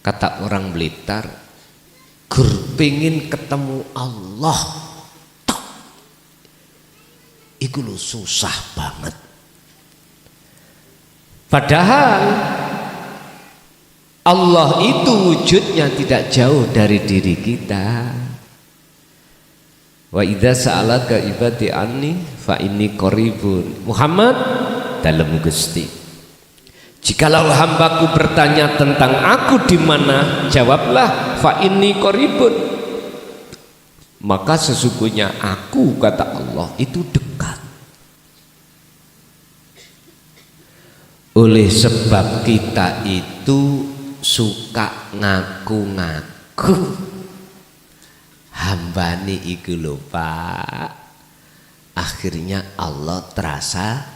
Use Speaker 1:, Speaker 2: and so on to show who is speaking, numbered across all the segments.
Speaker 1: Kata orang Blitar, gur pengin ketemu Allah tok iku lho susah banget. Padahal Allah itu wujudnya tidak jauh dari diri kita. Wa idza sa'alaka ibadi anni fa inni qaribun. Muhammad dalam Gusti, jikalau hambaku bertanya tentang aku di mana, jawablah fa inni qaribun, maka sesungguhnya aku, kata Allah, itu dekat. Oleh sebab kita itu suka ngaku-ngaku hambane iku lho Pak, akhirnya Allah terasa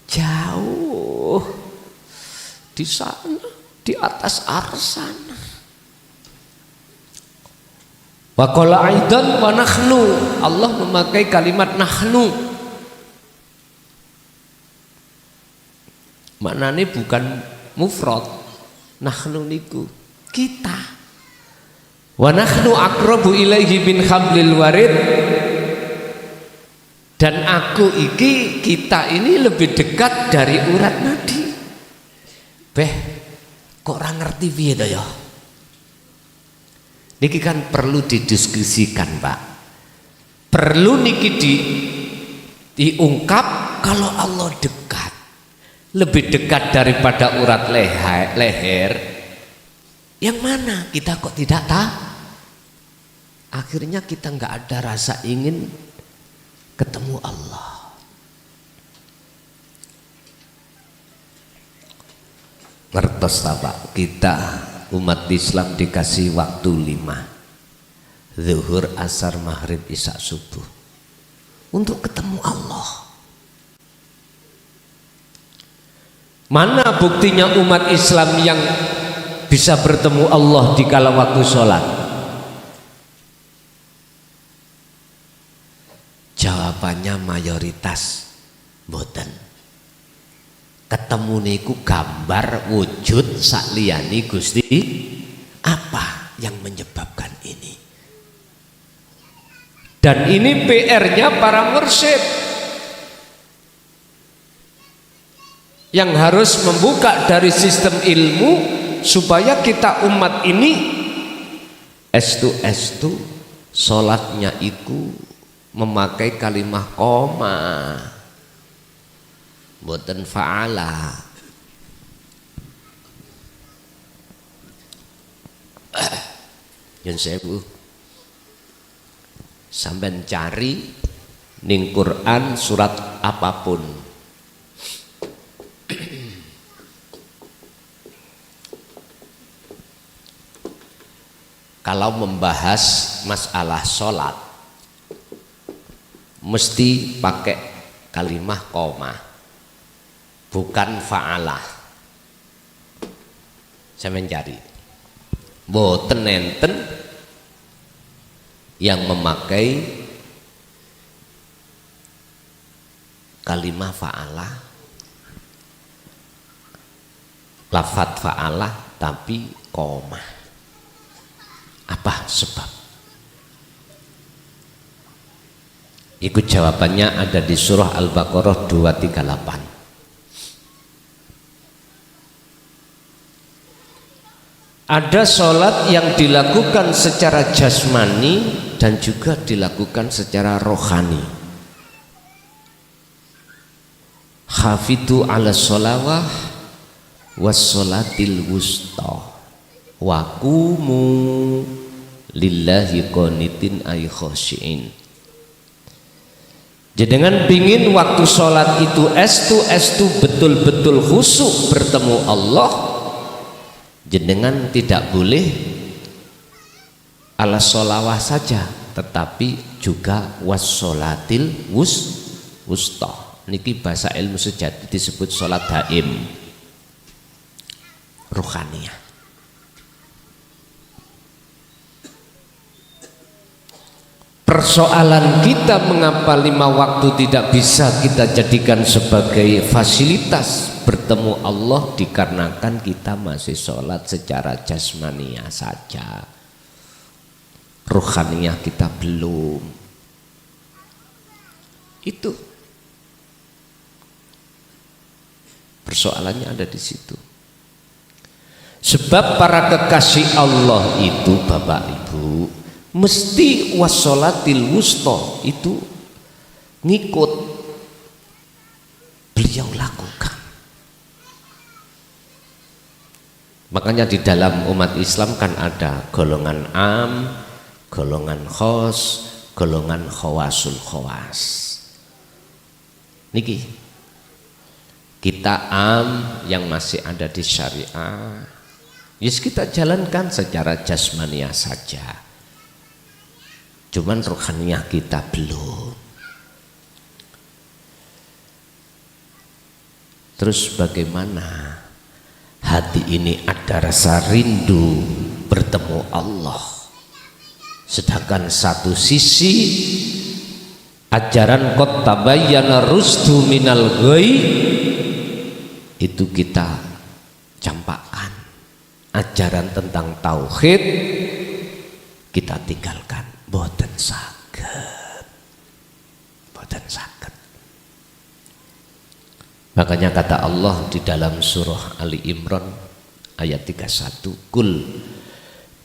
Speaker 1: jauh di sana, di atas arsana. Wa qala aidan wa nahnu, Allah memakai kalimat nahnu, maknanya bukan mufrad. Nahnu niku kita. Wa nahnu aqrabu ilaihi min hablil warid, dan aku iki, kita ini lebih dekat dari urat nadi. Beh, kok ora ngerti piye to ya? Niki kan perlu didiskusikan, Pak. Perlu niki diungkap kalau Allah dekat, lebih dekat daripada urat leher. Yang mana kita kok tidak tahu? Akhirnya kita nggak ada rasa ingin ketemu Allah. Ngertos Pak, kita umat Islam dikasih waktu 5, zuhur, asar, maghrib, isya, subuh, untuk ketemu Allah. Mana buktinya umat Islam yang bisa bertemu Allah di kala waktu sholat? Jawabannya mayoritas mboten. Ketemu niku gambar wujud sakliyane Gusti. Apa yang menyebabkan ini? Dan ini PR-nya para mursyid yang harus membuka dari sistem ilmu supaya kita umat ini estu sholatnya itu memakai kalimah koma, boten fa'ala. Yun sewu, sampean cari ning Quran surat apapun, kalau membahas masalah sholat mesti pakai kalimah koma, bukan fa'alah. Saya mencari, boten enten yang memakai kalimah fa'alah, lafadz fa'alah tapi koma. Apa sebab? Ikut jawabannya ada di surah Al-Baqarah 238. Ada sholat yang dilakukan secara jasmani dan juga dilakukan secara rohani. Hafidhu ala sholawah was sholatil wusta wa qumu lillahi qanitin ay khosyiin. Jenengan pingin waktu sholat itu estu betul-betul khusyuk bertemu Allah, jenengan tidak boleh ala sholawah saja, tetapi juga wassolatil wusta. Niki bahasa ilmu sejati disebut sholat daim ruhaniyah. Persoalan kita mengapa 5 waktu tidak bisa kita jadikan sebagai fasilitas bertemu Allah dikarenakan kita masih sholat secara jasmania saja, ruhaniyah kita belum. Itu persoalannya ada di situ. Sebab para kekasih Allah itu Bapak Ibu mesti wassolatil wusta itu ngikut beliau lakukan. Makanya di dalam umat Islam kan ada golongan am, golongan khos, golongan khawasul khawas. Niki kita am yang masih ada di syariah, yes kita jalankan secara jasmaniah saja, cuman rohaniyah kita belum. Terus bagaimana hati ini ada rasa rindu bertemu Allah, sedangkan satu sisi ajaran qad tabayyana rusdu minal ghai itu kita campakkan, ajaran tentang tauhid kita tinggalkan. Boten saged, boten saged. Makanya kata Allah di dalam surah Ali Imran ayat 31, kul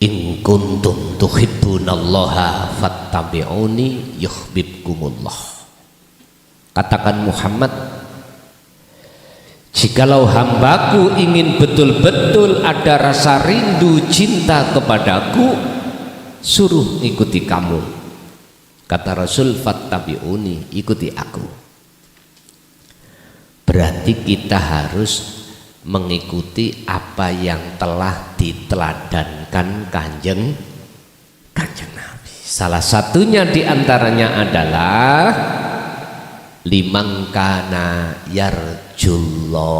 Speaker 1: in kuntum tuhibbunallaha fattabi'uni yuhibbukumullah. Katakan Muhammad, jikalau hambaku ingin betul-betul ada rasa rindu cinta kepadaku, suruh ikuti kamu. Kata Rasul, fattabi'uni, ikuti aku. Berarti kita harus mengikuti apa yang telah diteladankan kanjeng Nabi. Salah satunya diantaranya adalah liman kana yarjullah,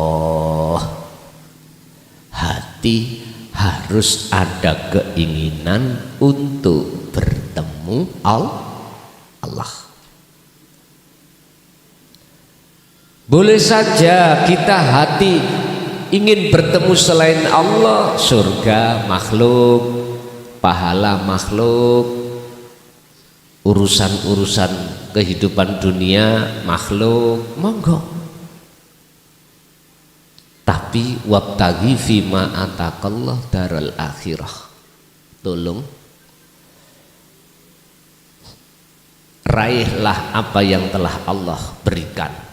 Speaker 1: hati harus ada keinginan untuk bertemu Allah. Boleh saja kita hati ingin bertemu selain Allah, surga makhluk, pahala makhluk, urusan-urusan kehidupan dunia makhluk, monggo. Tapi wabtaghi fima atakallah daral akhirah, tolong raihlah apa yang telah Allah berikan.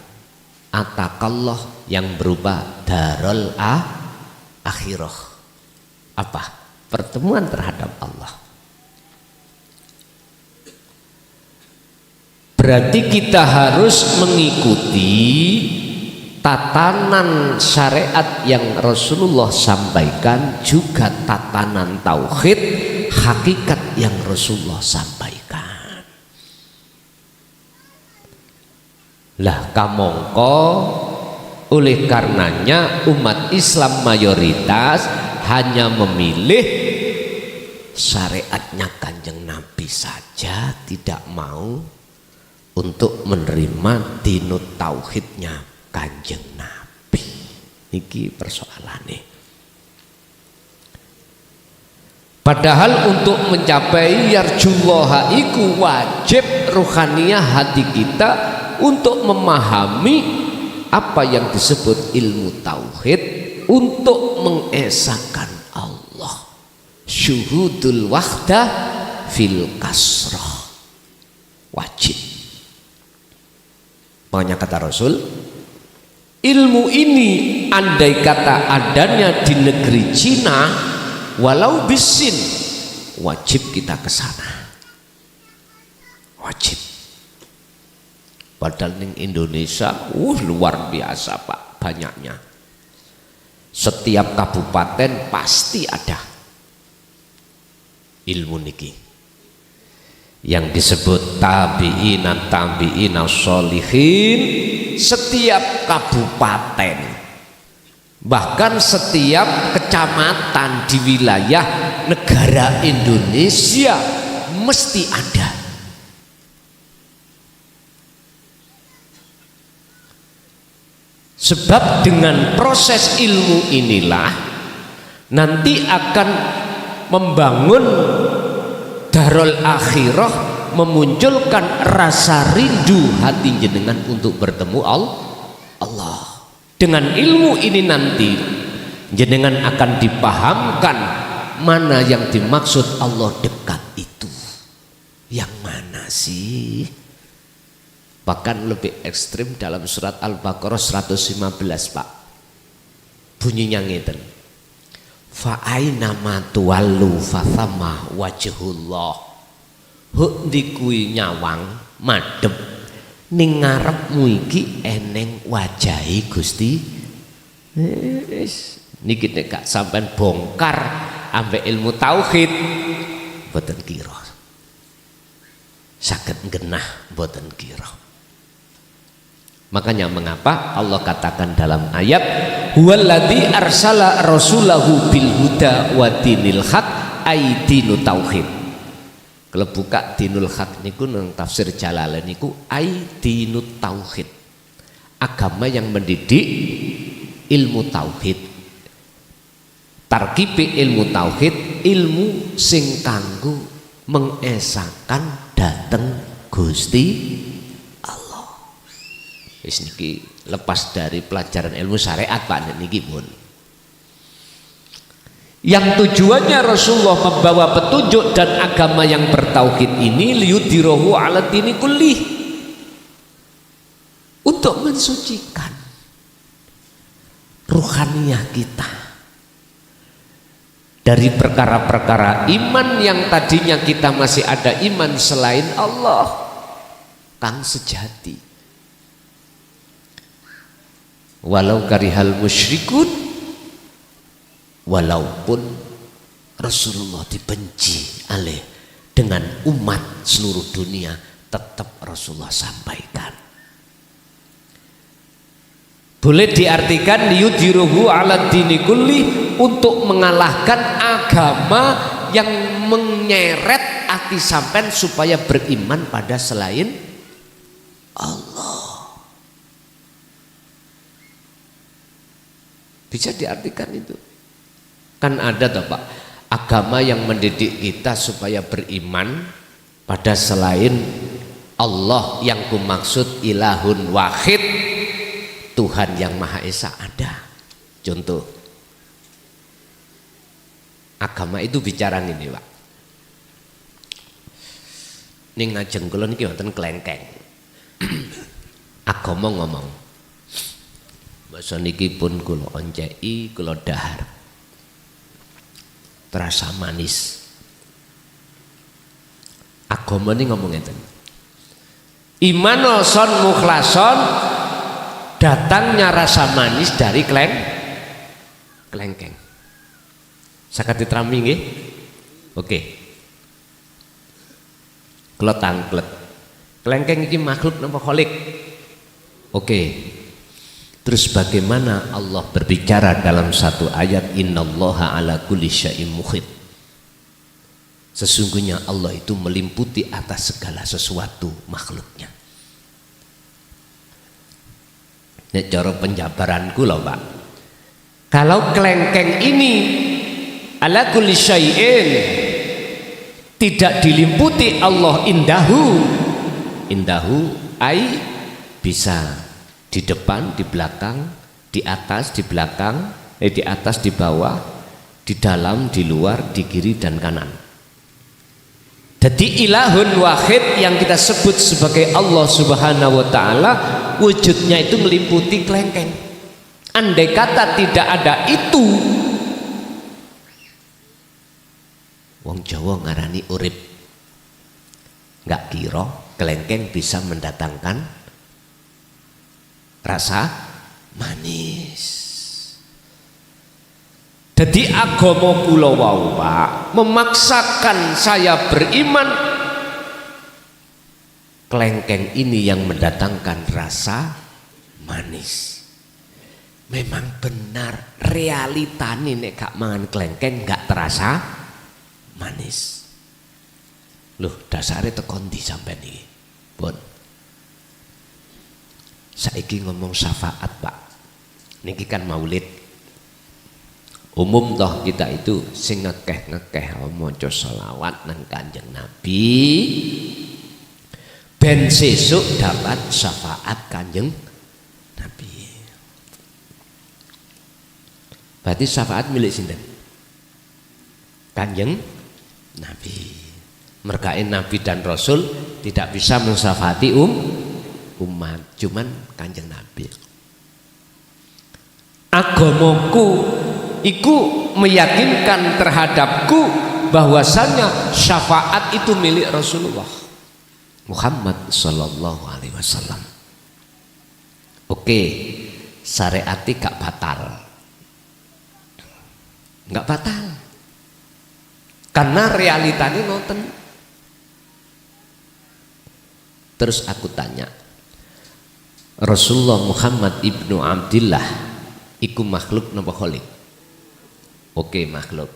Speaker 1: Atakallah yang berupa darul akhirah, apa? Pertemuan terhadap Allah. Berarti kita harus mengikuti tatanan syariat yang Rasulullah sampaikan, juga tatanan tauhid hakikat yang Rasulullah sampaikan. Lah kamongko oleh karenanya umat Islam mayoritas hanya memilih syariatnya kanjeng Nabi saja, tidak mau untuk menerima dinut tauhidnya kanjeng Nabi. Niki persoalannya. Padahal untuk mencapai yarjullaha iku wajib ruhaniyah hati kita untuk memahami apa yang disebut ilmu tauhid, untuk mengesahkan Allah, syuhudul wahdah fil kasrah, wajib. Makanya kata Rasul, ilmu ini andai kata adanya di negeri Cina walau bisin, wajib kita ke sana, wajib. Padahal di Indonesia luar biasa Pak, banyaknya. Setiap kabupaten pasti ada ilmu niki yang disebut tabi'ina sholihin. Setiap kabupaten, bahkan setiap kecamatan di wilayah negara Indonesia mesti ada. Sebab dengan proses ilmu inilah nanti akan membangun darul akhirah, memunculkan rasa rindu hati jenengan untuk bertemu Allah. Dengan ilmu ini nanti jenengan akan dipahamkan mana yang dimaksud Allah dekat itu. Yang mana sih? Bahkan lebih ekstrim dalam surat Al-Baqarah 115, Pak. Bunyinya ngeten. Fa aina ma tuwallu fa thamma wajhullah. Huk ndikuwi nyawang madhep ning ngarepmu iki eneng wajahi Gusti. Niki nek gak sampean bongkar ambek ilmu tauhid mboten kira. Saged genah mboten kira. Makanya mengapa Allah katakan dalam ayat huwallazi arsala rasulahu bil huda wa dinil haq ai dinu tauhid. Kalau buka dinul haq niku nang tafsir Jalalain niku ai dinu tauhid. Agama yang mendidik ilmu tauhid. Tarkibe ilmu tauhid, ilmu sing kanggo mengesakan dateng Gusti. Wis niki lepas dari pelajaran ilmu syariat Pak niki pun. Yang tujuannya Rasulullah membawa petunjuk dan agama yang bertauhid ini liyudhirahu ala dini kullih, untuk mensucikan ruhaniyah kita dari perkara-perkara iman yang tadinya kita masih ada iman selain Allah kang sejati. Walau karihal musyrikun, walaupun Rasulullah dibenci oleh dengan umat seluruh dunia, tetap Rasulullah sampaikan. Boleh diartikan liyudhirahu ala dini kulli, untuk mengalahkan agama yang menyeret hati sampean supaya beriman pada selain Allah. Bisa diartikan itu. Kan ada toh Pak, agama yang mendidik kita supaya beriman pada selain Allah yang kumaksud ilahun wahid, Tuhan yang Maha Esa ada. Contoh, agama itu bicara ini Pak. Ning ngajeng kula niki wonten klengkeng. Agama ngomong basa niki pun kula onceki, kula dahar. Terasa manis. Agama ini ngomong ngeten. Iman son mukhlason, datangnya rasa manis dari klengkeng. Saged diterami nggih? Oke. Kula tanglet. Klengkeng iki makhluk napa khalik? Oke. Terus bagaimana Allah berbicara dalam satu ayat, innallaha ala kulli syai'in muhit. Sesungguhnya Allah itu meliputi atas segala sesuatu makhluknya. Nek cara penjabaranku lho Pak, kalau klengkeng ini ala kulli syai'in tidak diliputi Allah indahu ai bisa di depan, di belakang, di atas, di belakang, di atas, di bawah, di dalam, di luar, di kiri dan kanan. Jadi ilahun wahid yang kita sebut sebagai Allah Subhanahu wa ta'ala, wujudnya itu meliputi klengkeng. Andai kata tidak ada itu, wong Jawa ngarani urip, nggak kira klengkeng bisa mendatangkan rasa manis. Jadi agama kula wau Pak memaksakan saya beriman klengkeng ini yang mendatangkan rasa manis. Memang benar realitane nek gak mangan klengkeng gak terasa manis. Loh dasare tekon ndi sampean iki? Pun saiki ngomong syafaat Pak. Niki kan maulid. Umum toh kita itu sing ngekeh maca selawat nang Kanjeng Nabi ben sesuk dapat syafaat Kanjeng Nabi. Berarti syafaat milik sinten? Kanjeng Nabi. Mergain Nabi dan Rasul tidak bisa mensyafaati umat, cuman Kanjeng Nabi. Agamaku iku meyakinkan terhadapku bahwasanya syafaat itu milik Rasulullah Muhammad sallallahu alaihi wasallam. Oke, syariati gak batal. Enggak batal. Karena realitanya ngoten. Terus aku tanya, Rasulullah Muhammad ibnu Abdillah iku makhluk napa khaliq? Oke, makhluk.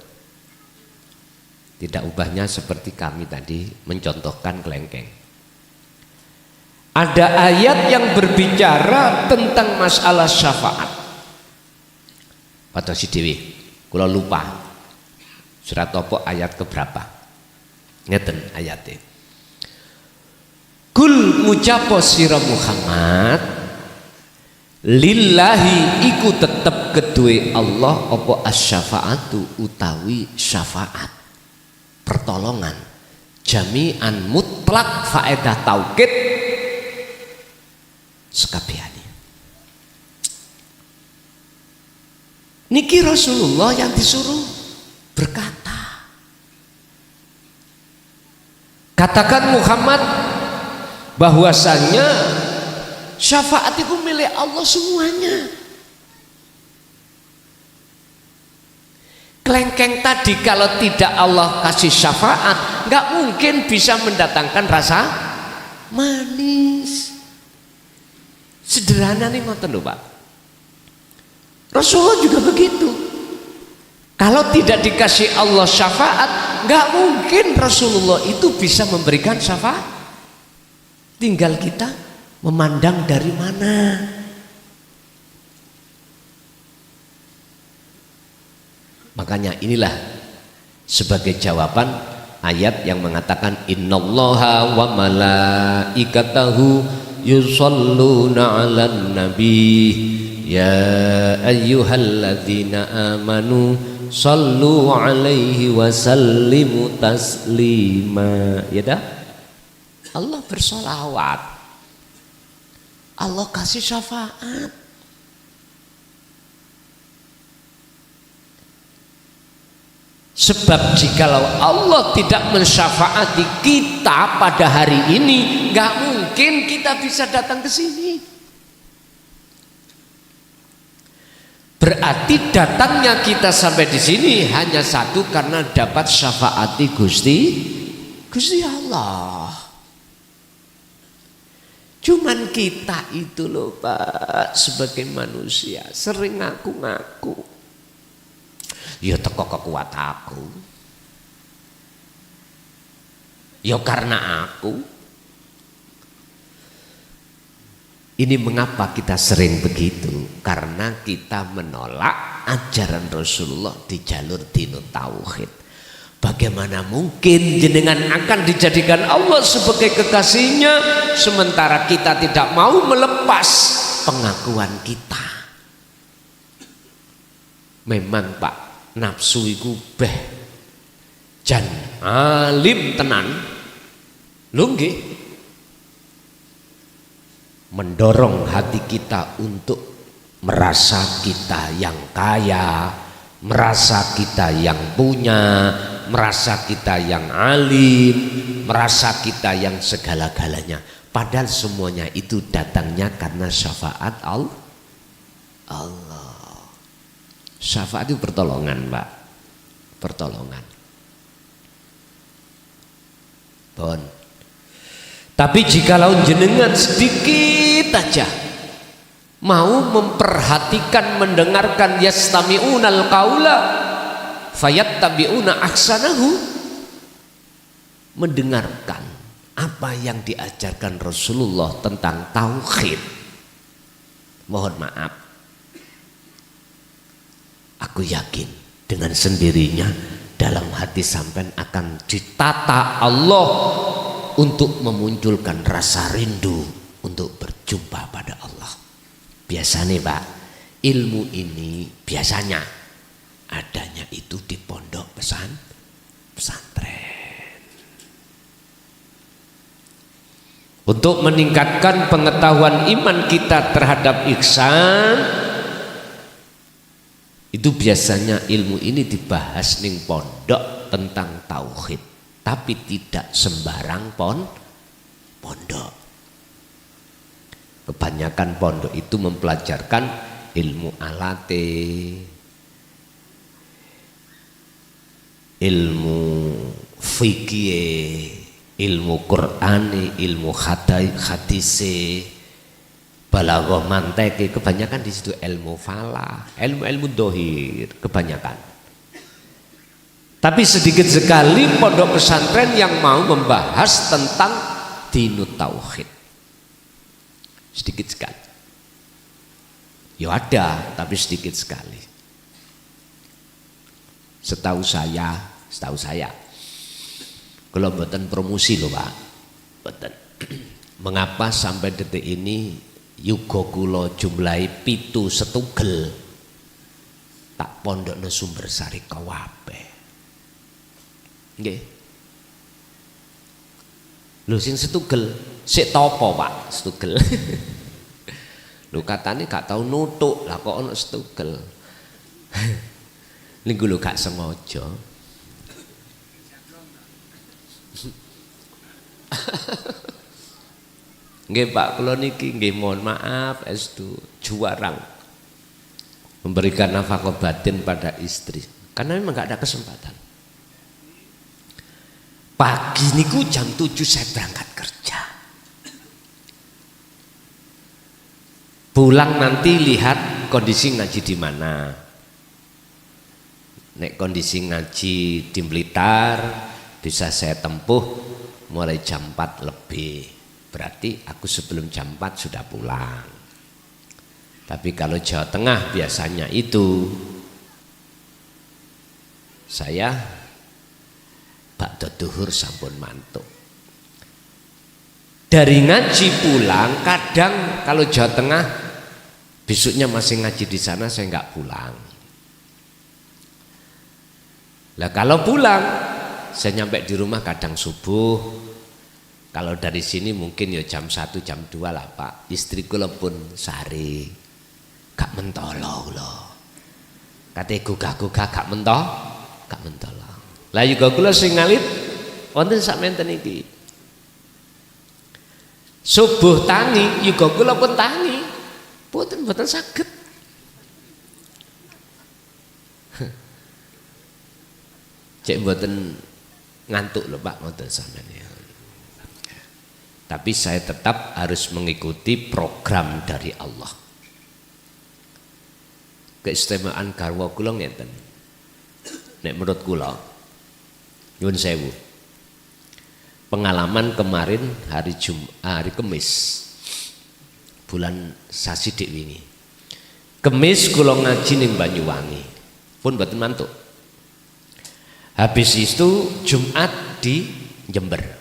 Speaker 1: Tidak ubahnya seperti kami tadi mencontohkan kelengkeng. Ada ayat yang berbicara tentang masalah syafaat. Pada si Dewi, kalau lupa surat apa ayat keberapa? Ngeten ayatnya. Kul ngucapo sira Muhammad lillahi iku tetep kedue Allah apa asyafaatu utawi syafaat pertolongan jami'an mutlak faedah taukid sekabehane. Niki Rasulullah yang disuruh berkata, katakan Muhammad bahwasanya syafaat itu milik Allah semuanya. Kelengkeng tadi kalau tidak Allah kasih syafaat nggak mungkin bisa mendatangkan rasa manis. Sederhana nih ngoten lho Pak. Rasulullah juga begitu. Kalau tidak dikasih Allah syafaat nggak mungkin Rasulullah itu bisa memberikan syafaat. Tinggal kita memandang dari mana. Makanya inilah sebagai jawaban ayat yang mengatakan innallaha wa malaikatahu yusholluna 'alan nabi ya ayyuhalladzina amanu shallu 'alaihi wa sallimu taslima. Ya dah, Allah bersolawat, Allah kasih syafaat. Sebab jikalau Allah tidak mensyafaati kita pada hari ini, nggak mungkin kita bisa datang ke sini. Berarti datangnya kita sampai di sini hanya satu karena dapat syafaati Gusti Allah. Cuman kita itu loh Pak, sebagai manusia sering ngaku-ngaku. Ya teko kekuat aku. Ya karena aku. Ini mengapa kita sering begitu? Karena kita menolak ajaran Rasulullah di jalur dinut tauhid. Bagaimana mungkin jenengan akan dijadikan Allah sebagai kekasihnya sementara kita tidak mau melepas pengakuan kita? Memang Pak, nafsu iku beh jan alim tenan lho nggih, mendorong hati kita untuk merasa kita yang kaya, merasa kita yang punya, merasa kita yang alim, merasa kita yang segala-galanya. Padahal semuanya itu datangnya karena syafaat Allah. Syafaat itu pertolongan Pak, pertolongan. Bon. Tapi jikalau jenengan sedikit aja mau memperhatikan, mendengarkan yastami'unal qaula fayattabi'una ahsanahu, mendengarkan apa yang diajarkan Rasulullah tentang tauhid, mohon maaf, Aku yakin dengan sendirinya dalam hati sampean akan ditata Allah untuk memunculkan rasa rindu untuk berjumpa pada Allah. Biasanya Pak, ilmu ini biasanya adanya itu di pondok pesantren. Untuk meningkatkan pengetahuan iman kita terhadap ihsan, itu biasanya ilmu ini dibahas ning pondok tentang tauhid, tapi tidak sembarang pondok. Kebanyakan pondok itu mempelajarkan ilmu alate, ilmu fikih, ilmu Qur'ani, ilmu hadise, balaghah manteke, kebanyakan di situ ilmu falah, ilmu dohir kebanyakan. Tapi sedikit sekali pondok pesantren yang mau membahas tentang dinut tauhid. Sedikit sekali. Ya ada, tapi sedikit sekali. Setahu saya, kalau mboten promosi loh Pak, mboten. Mengapa sampai detik ini yuga kula jumlahi 7 setugel tak pondokno Sumber Sari kabeh. Nggih. Lho sing setugel, sik topo Pak, setugel. Lho katane gak tau nutuk, lah kok ana setugel. Niku lho gak sengaja. Nggih Pak, kula niki nggih mohon maaf estu juarang memberikan nafkah batin pada istri karena memang nggak ada kesempatan. Pagi niku jam 7 saya berangkat kerja. Pulang nanti lihat kondisi ngaji di mana. Nek kondisi ngaji di Blitar bisa saya tempuh mulai jam 4 lebih. Berarti aku sebelum jam 4 sudah pulang. Tapi kalau Jawa Tengah biasanya itu saya bakda duhur sampun mantuk. Dari ngaji pulang kadang kalau Jawa Tengah besoknya masih ngaji di sana saya nggak pulang. Lah kalau pulang saya nyampe di rumah kadang subuh. Kalau dari sini mungkin ya jam 1 jam 2 lah Pak. Istriku pun sehari gak mentolo loh. Kate gugah-gugah gak mentolo. Lah juga kula sing ngalit wonten sak menten iki. Subuh tangi juga kula pun tangi. Boten saged. Cek boten ngantuk lho Pak ngoten sampeyan ya. Tapi saya tetap harus mengikuti program dari Allah. Keistimewaan garwa kula ngeten. Nek menurut kula nyuwun sewu. Pengalaman kemarin hari Kamis bulan sasi dik wingi. Kamis kula ngaji ning Banyuwangi. Pun mboten mantuk. Habis itu Jumat di Jember.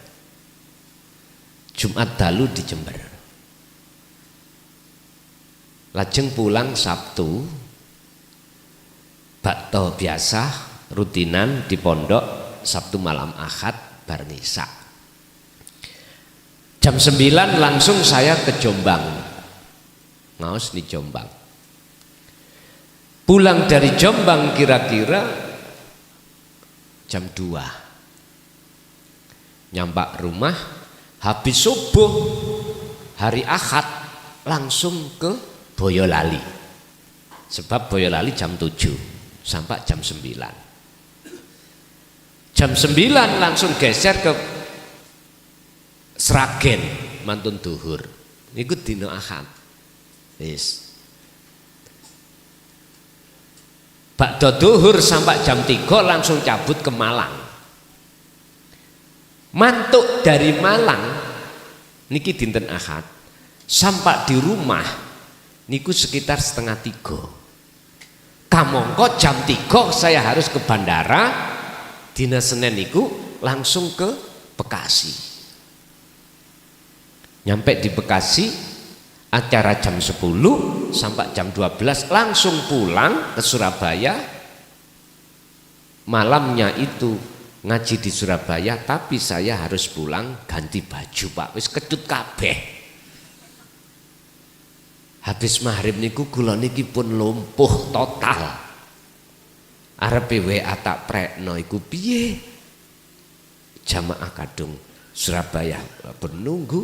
Speaker 1: Jumat dalu di Jember. Lajeng pulang Sabtu bakto biasa rutinan di pondok Sabtu malam Ahad bar ngisa. Jam 9 langsung saya ke Jombang. Ngaos di Jombang. Pulang dari Jombang kira-kira jam 2. Nyampak rumah habis subuh hari Ahad langsung ke Boyolali. Sebab Boyolali jam 7 sampai jam 9. Jam 9 langsung geser ke Sragen mantun duhur. Niku dina Ahad. Wis. Bakda duhur sampai jam 3 langsung cabut ke Malang. Mantuk dari Malang niki dinten Ahad sampai di rumah niku sekitar 2:30. kamangka jam 3 saya harus ke bandara, dina Senin niku langsung ke Bekasi. Nyampe di Bekasi acara jam 10 sampai jam 12, langsung pulang ke Surabaya. Malamnya itu ngaji di Surabaya, tapi saya harus pulang ganti baju Pak, wis kecut kabeh. Habis maghrib niku kula niki pun lumpuh total. Arepe WA tak prekno iku piye? Jamaah kadung Surabaya pun nunggu,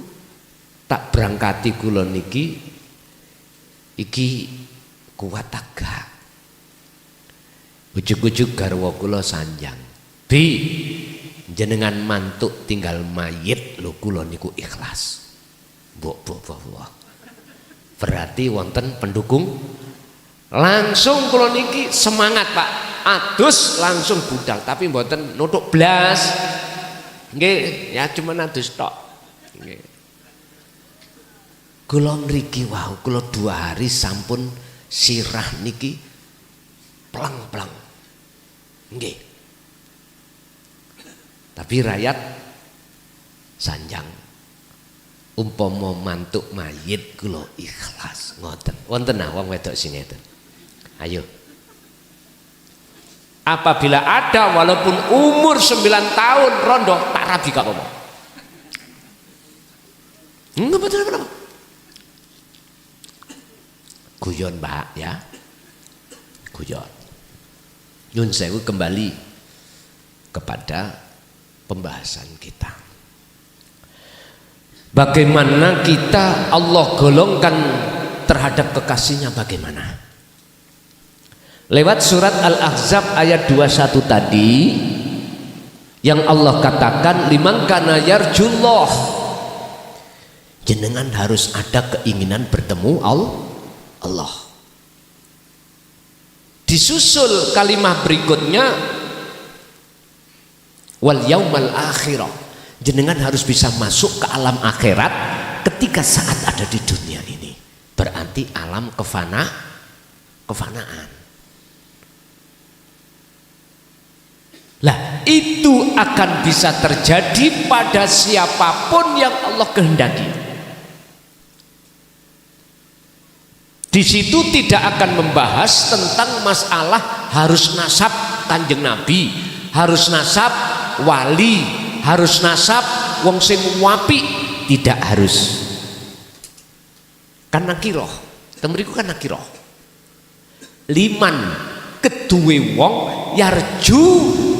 Speaker 1: tak berangkati kula niki iki kuat agak. Ujug-ujug garwa kula sanjang. Bi, jenengan mantuk tinggal mayit lho, kula niku ikhlas. Mbok. Berarti wonten pendukung. Langsung kula niki semangat Pak. Adus langsung budal, tapi mboten nutuk blas. Nggih, ya cuma adus tok. Nggih. Kula mriki wau, kula 2 hari sampun sirah niki plang-plang. Nggih. Tapi rakyat sanjang. Umpama mantuk mayit kula ikhlas ngoten. Wonten wong wedok sing ngeten. Ayo. Apabila ada walaupun umur 9 tahun rondo tak rabi gak apa-apa. Enggak betul apa-apa. Guyon Mbak ya. Guyon. Nyun sewu kembali kepada pembahasan kita. Bagaimana kita Allah golongkan terhadap kekasihnya bagaimana? Lewat surat Al-Ahzab ayat 21 tadi yang Allah katakan liman kana yarjullah, jenengan harus ada keinginan bertemu Allah. Disusul kalimat berikutnya wal yaumal akhirah, jenengan harus bisa masuk ke alam akhirat ketika saat ada di dunia ini, berarti alam kefanaan. Lah itu akan bisa terjadi pada siapapun yang Allah kehendaki. Di situ tidak akan membahas tentang masalah harus nasab Kanjeng Nabi, harus nasab wali, harus nasab wong sing wapi, tidak harus. Kan nakiroh, temriku kan nakiroh. Liman keduwe wong yarju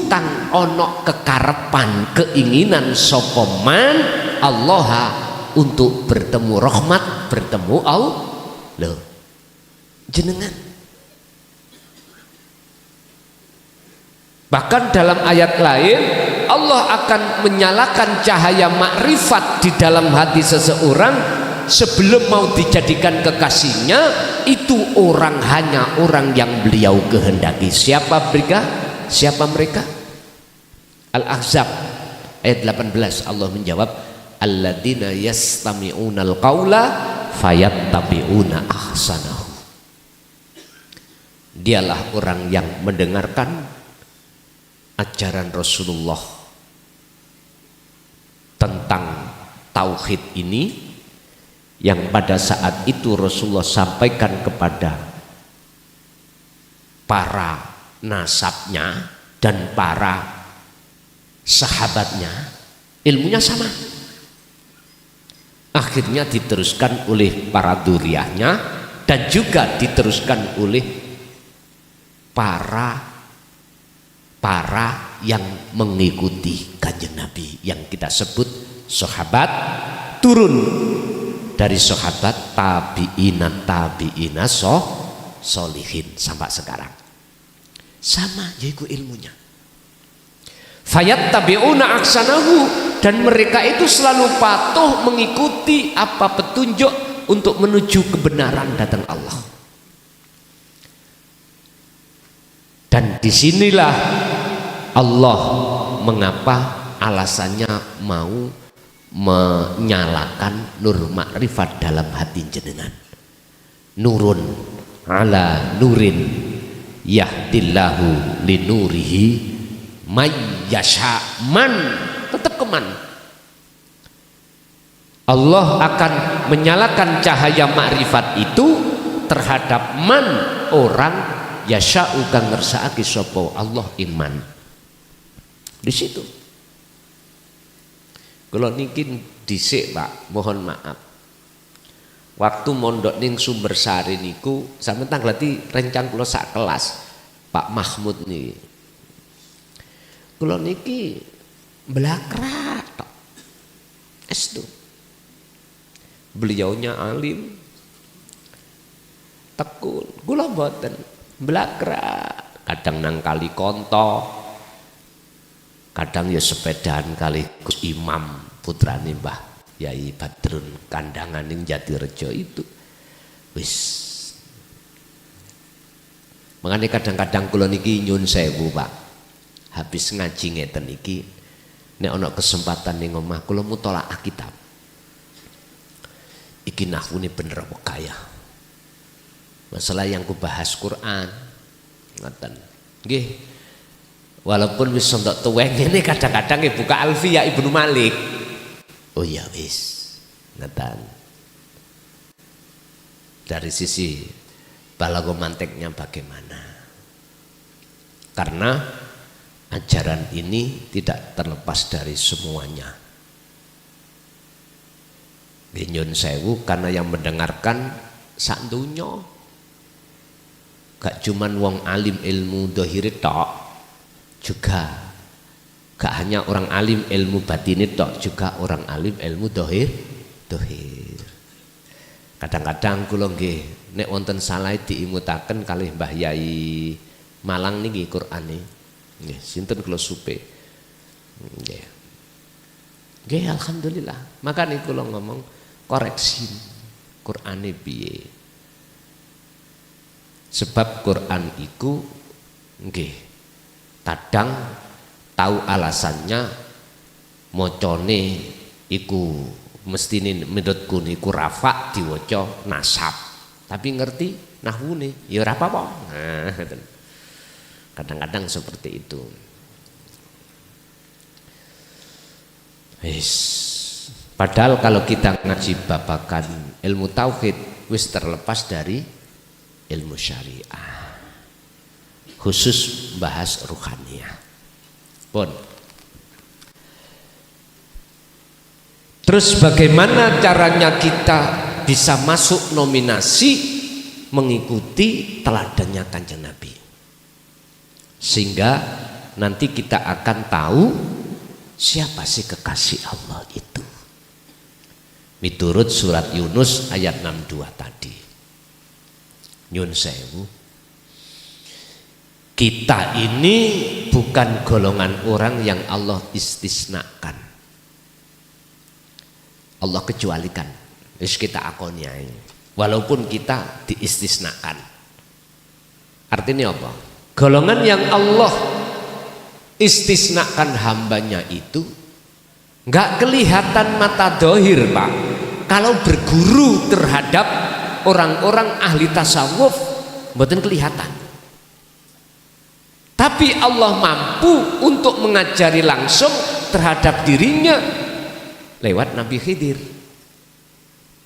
Speaker 1: kang ono kekarepan keinginan sapa man Allah untuk bertemu rahmat, bertemu Allah. Loh, jenengan. Bahkan dalam ayat lain Allah akan menyalakan cahaya makrifat di dalam hati seseorang sebelum mau dijadikan kekasihnya. Itu orang hanya orang yang beliau kehendaki. Siapa mereka? Siapa mereka? Al-Ahzab ayat 18 Allah menjawab alladzina yastami'unal qaula fayattabi'una ahsanahu. Dialah orang yang mendengarkan ajaran Rasulullah tentang tauhid ini, yang pada saat itu Rasulullah sampaikan kepada para nasabnya dan para sahabatnya, ilmunya sama. Akhirnya diteruskan oleh para dzurriyyahnya dan juga diteruskan oleh para yang mengikuti Kanjeng Nabi yang kita sebut sahabat, turun dari sahabat tabi'ina solihin sampai sekarang sama, yaitu ilmunya. Fayattabi'una ahsanahu, dan mereka itu selalu patuh mengikuti apa petunjuk untuk menuju kebenaran datang Allah. Dan disinilah Allah mengapa alasannya mau menyalakan nur makrifat dalam hati jenengan. Nurun ala nurin yahdillahu linurihi mayyasha, man tetap keman. Allah akan menyalakan cahaya makrifat itu terhadap man orang yasha'u kang ngersakake sapa Allah iman. Di situ. Kalau niki dhisik Pak, mohon maaf. Waktu mondok ning Sumber Sari niku sampeyan tangleti rencang kula sak kelas Pak Mahmud niki. Kula niki belakrat tok. Estu. Beliaunya alim. Tekun, kula mboten belakrat. Kadang nang kali konto, kadang ya sepedaan kali Gus Imam putrane Mbah Yai Badrun kandangan ning Jatirejo itu wis. Mengane kadang-kadang kula niki nyun sewu Pak, habis ngaji ngeten iki nek ana kesempatan ning omah kula mutolaah kitab iki nahwune bener apa kaya masalah yang ku bahas Quran ngoten nggih. Walaupun wis entuk tuwek ngene kadang-kadang buka Alfiyah Ibnu Malik. Oh ya wis, ngoten. Dari sisi balago manteknya bagaimana? Karena ajaran ini tidak terlepas dari semuanya. Nyun sewu karena yang mendengarkan sak donya. Gak cuman wong alim ilmu dohiri tok. Juga gak hanya orang alim ilmu batin itu, juga orang alim ilmu dohir. Kadang-kadang kula nggih nek wonten salah diimutaken kalih Mbah Yai Malang niki Qur'ane. Nggih, sinten kula supe. Nggih. Nggih alhamdulillah. Makane kula ngomong koreksi Qur'ane piye. Sebab Qur'an iku nggih kadang tahu alasannya mocone iku mestine menurutku niku rafa diwaca nasab tapi ngerti nahwune ya ora apa-apa. Nah, kadang-kadang seperti itu. Wis padahal kalau kita ngaji babakan ilmu tauhid wis terlepas dari ilmu syariah. Khusus bahas ruhaniyah. Pun. Terus bagaimana caranya kita bisa masuk nominasi mengikuti teladannya Kanjeng Nabi? Sehingga nanti kita akan tahu siapa sih kekasih Allah itu. Miturut surat Yunus ayat 62 tadi. Nyun sewu. Kita ini bukan golongan orang yang Allah istisnakan. Allah kecualikan. Wis kita akoniai. Walaupun kita diistisnakan. Artinya apa? Golongan yang Allah istisnakan hambanya itu nggak kelihatan mata dohir Pak. Kalau berguru terhadap orang-orang ahli tasawuf mboten kelihatan. Tapi Allah mampu untuk mengajari langsung terhadap dirinya lewat Nabi Khidir.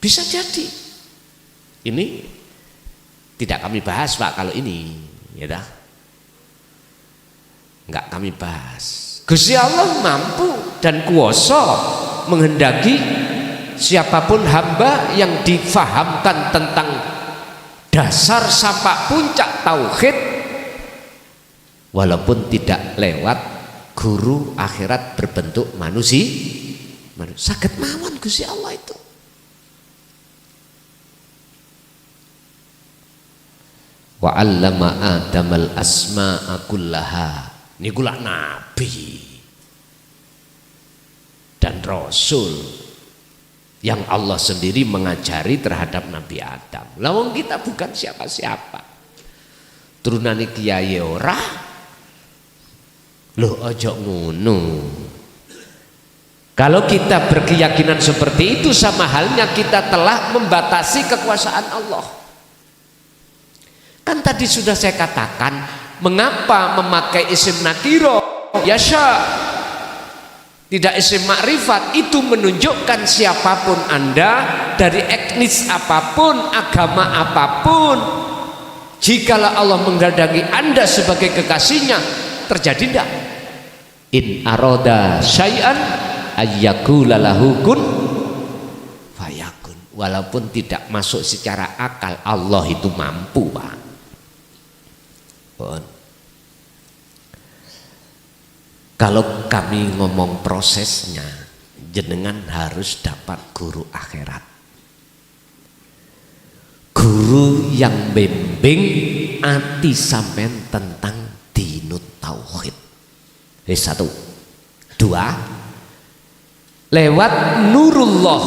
Speaker 1: Bisa jadi. Ini tidak kami bahas Pak kalau ini, ya dah. Enggak kami bahas. Gusti Allah mampu dan kuasa menghendaki siapapun hamba yang difahamkan tentang dasar sampai puncak tauhid. Walaupun tidak lewat guru akhirat berbentuk manusia, saged mawon Gusti Allah itu. Wa 'allama Adamal asma'a kullaha. Niku lak nabi dan rasul yang Allah sendiri mengajari terhadap Nabi Adam. Lah wong kita bukan siapa-siapa. Turunane kiai ora. Loh ojo ngono. Kalau kita berkeyakinan seperti itu sama halnya kita telah membatasi kekuasaan Allah. Kan tadi sudah saya katakan, mengapa memakai isim nakiro yasha tidak isim makrifat, itu menunjukkan siapapun Anda, dari etnis apapun, agama apapun, jikalau Allah menggandangi Anda sebagai kekasihnya, terjadi tidak? In aroda syai'an ayyakula lahu kun fayakun. Walaupun tidak masuk secara akal, Allah itu mampu, Pak. Bon. Kalau kami ngomong prosesnya, jenengan harus dapat guru akhirat, guru yang bimbing ati sampean tentang dinut tauhid. Satu, dua, lewat nurullah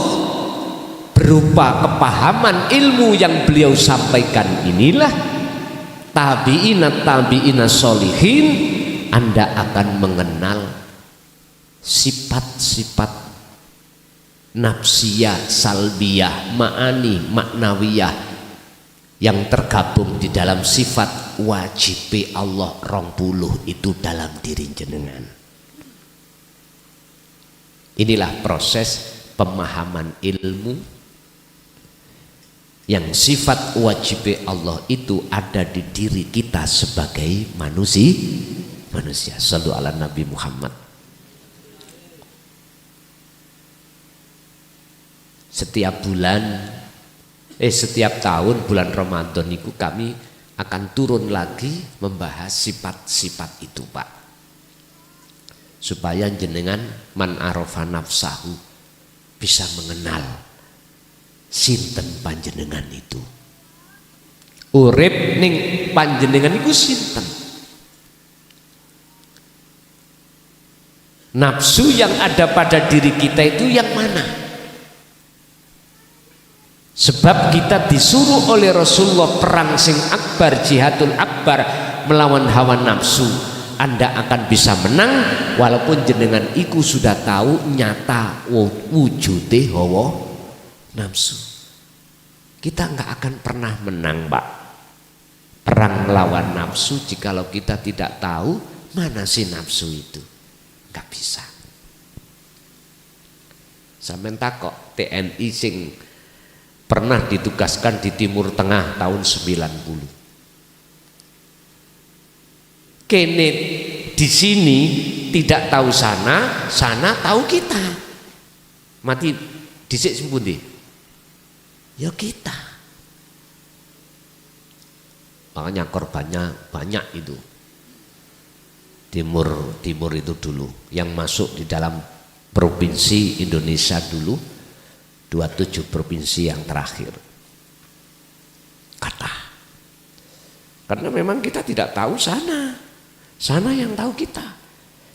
Speaker 1: berupa kepahaman ilmu yang beliau sampaikan inilah, tabi'ina solihin, Anda akan mengenal sifat-sifat nafsiyah, salbiyah, ma'ani, maknawiyah yang tergabung di dalam sifat wajib Allah 20 itu dalam diri jenengan. Inilah proses pemahaman ilmu yang sifat wajib Allah itu ada di diri kita sebagai manusia. Shallu ala Nabi Muhammad. Setiap tahun bulan Ramadan itu kami akan turun lagi membahas sifat-sifat itu, Pak, supaya jenengan man arafa nafsahu bisa mengenal sinten panjenengan itu, urip ning panjenengan itu sinten, nafsu yang ada pada diri kita itu yang mana. Sebab kita disuruh oleh Rasulullah perang sing akbar, jihadul akbar, melawan hawa nafsu. Anda akan bisa menang walaupun jenengan iku sudah tahu nyata wujude hawa nafsu. Kita nggak akan pernah menang, Pak, perang melawan nafsu jikalau kita tidak tahu mana sih nafsu itu. Nggak bisa. Sampeyan takok TNI sing pernah ditugaskan di Timur Tengah tahun 90. Kene di sini tidak tahu sana, sana tahu kita. Mati dhisik sempundi? Ya kita. Makanya korbannya banyak itu. Timur itu dulu yang masuk di dalam provinsi Indonesia dulu 27 provinsi yang terakhir. Kata. Karena memang kita tidak tahu sana. Sana yang tahu kita.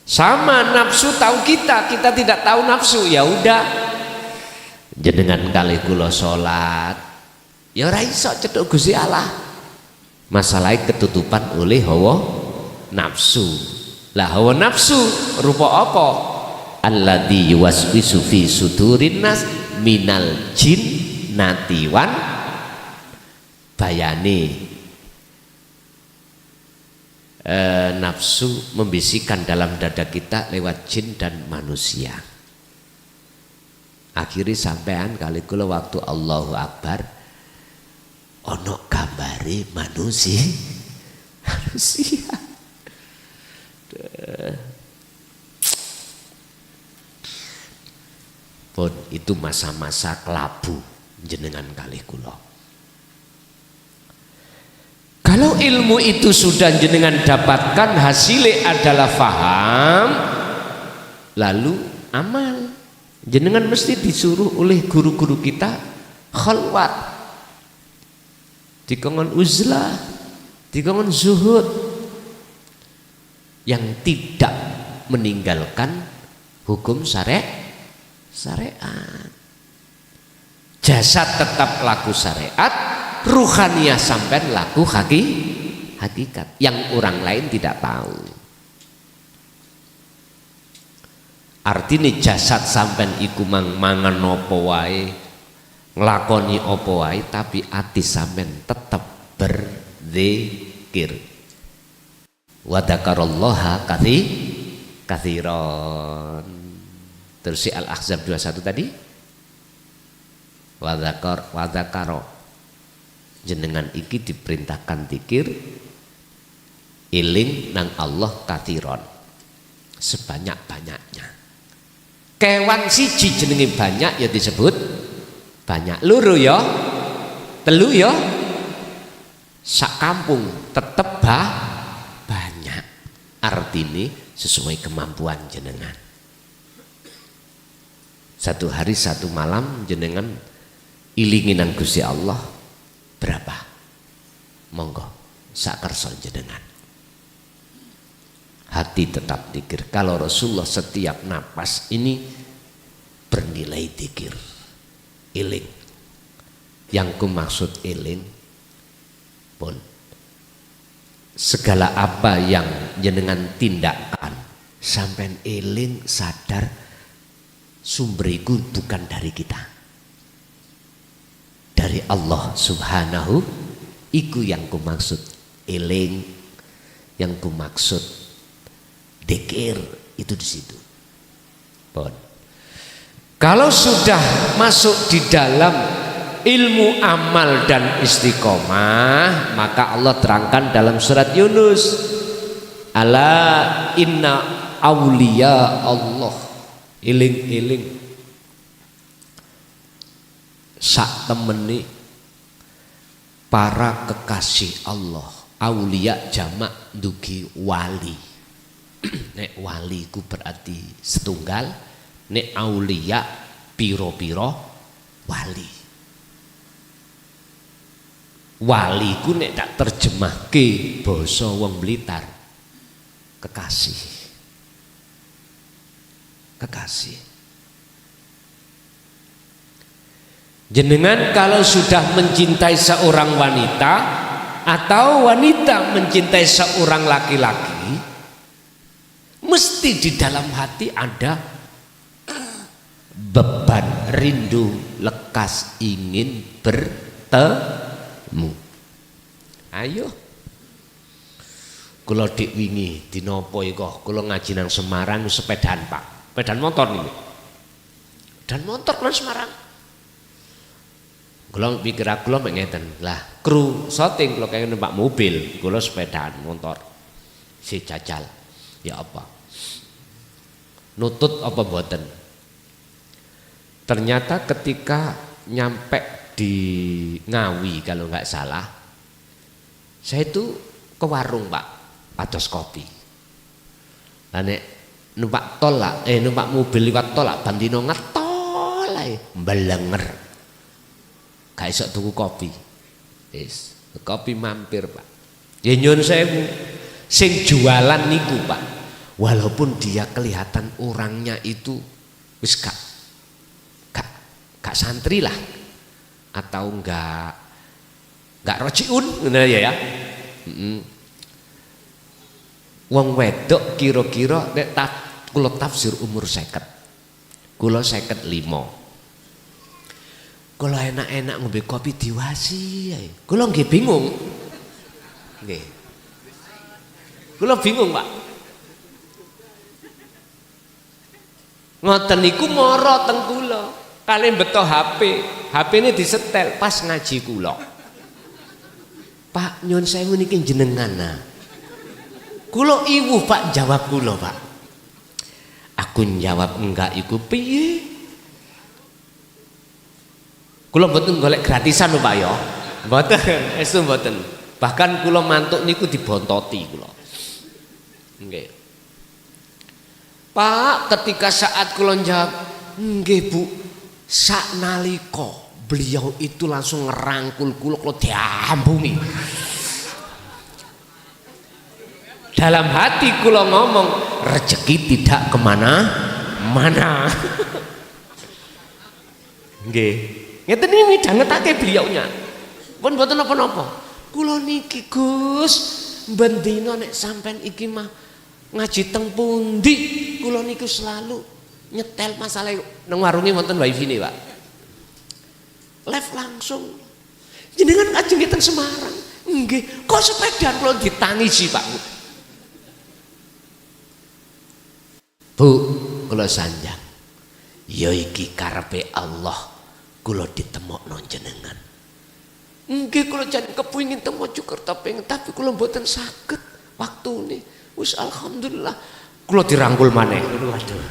Speaker 1: Sama nafsu tahu kita tidak tahu nafsu. Ya udah. Jenengan kali kula salat, ya ora iso cedhok Gusti Allah. Masalahnya ketutupan oleh hawa nafsu. Lah hawa nafsu rupa apa? Alladzi yuwaswisu fi sudurin nas minal jin natiwan, bayane nafsu membisikkan dalam dada kita lewat jin dan manusia. Akhirnya sampean kali kula waktu Allahu Akbar ono gambare manusia. Pun itu masa-masa kelabu jenengan kali kula. Kalau ilmu itu sudah jenengan dapatkan, hasilnya adalah faham, lalu amal. Jenengan mesti disuruh oleh guru-guru kita khalwat, dikongkon uzlah, dikongkon zuhud, yang tidak meninggalkan hukum syariat. Jasad tetap laku syariat, ruhaniyah sampai laku hakikat yang orang lain tidak tahu. Artinya jasad sampean iku mangan apa wae, nglakoni apa wae, tapi ati sampean tetap zikir. Wa dzakarallaha katsiran. Terus si Al-Ahzab 21 tadi wa dzakara jenengan iki diperintahkan zikir eling nang Allah katsiran sebanyak-banyaknya. Kewan siji jenenge banyak ya disebut banyak. Loro ya, telu ya, sak kampung tetep banyak. Artinya sesuai kemampuan jenengan. Satu hari satu malam jenengan ilinginan Gusti Allah berapa? Monggo sak kersa jenengan. Hati tetap zikir. Kalau Rasulullah setiap napas ini bernilai zikir. Iling. Yang ku maksud iling pun segala apa yang jenengan tindakan sampai iling sadar sumberiku bukan dari kita, dari Allah subhanahu. Iku yang ku maksud iling, yang ku maksud dzikir itu di situ. Pun kalau sudah masuk di dalam ilmu amal dan istiqomah, maka Allah terangkan dalam surat Yunus, ala inna auliya Allah, iling-iling sak temeni para kekasih Allah. Aulia jamak dugi wali. Nek wali ku berarti setunggal, nek aulia piro-piro wali. Wali ku nek tak terjemahke basa wong Blitar kekasih. Kekasih. Jenengan kalau sudah mencintai seorang wanita atau wanita mencintai seorang laki-laki, mesti di dalam hati ada beban rindu lekas ingin bertemu. Ayo, kula dik wingi dina apa iku kula ngaji nang Semarang sepedaan Pak, sepedaan motor nih, dan motor kula Semarang. Kula pikir kula ngeten lah, kru syuting kula kaya numpak mobil, kula sepedaan motor si jajal. Ya apa? Nutut apa mboten? Ternyata ketika nyampe di Ngawi kalau nggak salah, saya itu ke warung Pak, pados kopi. Lah nek numpak tol lah, numpak mobil liwat tol lah, bandino ngetol ae, mbelenger. Gak iso tuku kopi. Wis, kopi mampir Pak. Ya nyun sewu. Sing jualan niku Pak, walaupun dia kelihatan orangnya itu wis gak santri lah, atau enggak rojiun ngono ya. Wong wedok kira-kira nek kula tafsir umur 50. Kula 55. Kula enak-enak ngombe kopi diwasi ae. Kula nggih bingung. Nggih. Kula bingung, Pak. Ngoten niku mara teng kula. Kali beto HP. HP-ne disetel pas ngaji kula. Pak nyun sewu niki jenengan nah. Kula iwu Pak jawab kula Pak. Aku jawab enggak iku piye? Kula mboten golek gratisan lho Pak ya. Mboten, estu mboten. Bahkan kula mantuk niku dibontoti kula. Nggih. Pak, ketika saat kula jawab, nggih Bu, saknalika beliau itu langsung ngerangkul kula diambungi. Dalam hati kula ngomong, rezeki tidak kemana-mana. Nggih. Ngeten iki midhangetake beliaunya. Pun mboten napa-napa. Kula niki Gus, ben dina nek sampean iki mah ngaji teng pundi, kula niku selalu nyetel masalah nang warunge wonten wifi-ne, Pak. Live langsung. Jenengan ngajeng teng Semarang, Nggih, kok sepedaan kula ditangisi, Pak. Bu, kula sanjang. Ya iki karepe Allah kula ditemokno jenengan. Nggih kula jan kepengin teng Mojokerto pengen tapi kula mboten saged waktune. Wis alhamdulillah kula dirangkul maneh. Waduh.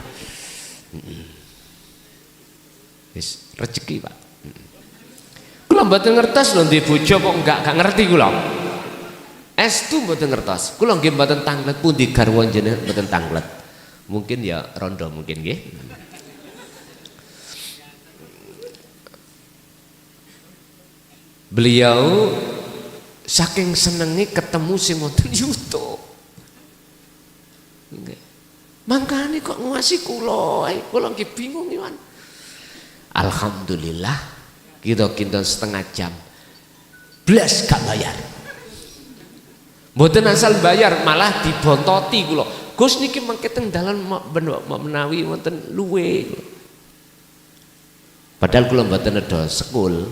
Speaker 1: Wis rezeki, Pak. Kula mboten ngertos lho ndek bojo kok gak ngerti kula. Estu mboten ngertos. Kula nggih mboten tanglet pundi garwa jenengan mboten tanglet. Mungkin ya rondo mungkin nggih. Beliau saking senengi ketemu sing wonten YouTube. Nggih. Mangkane kok nguasi kula nggih bingung iwan. Alhamdulillah kita setengah jam. Blas gak bayar. Mboten asal bayar malah dibontoti kula. Gus niki mangke teng dalan menawi wonten luwe. Padahal kula mboten ada sekul.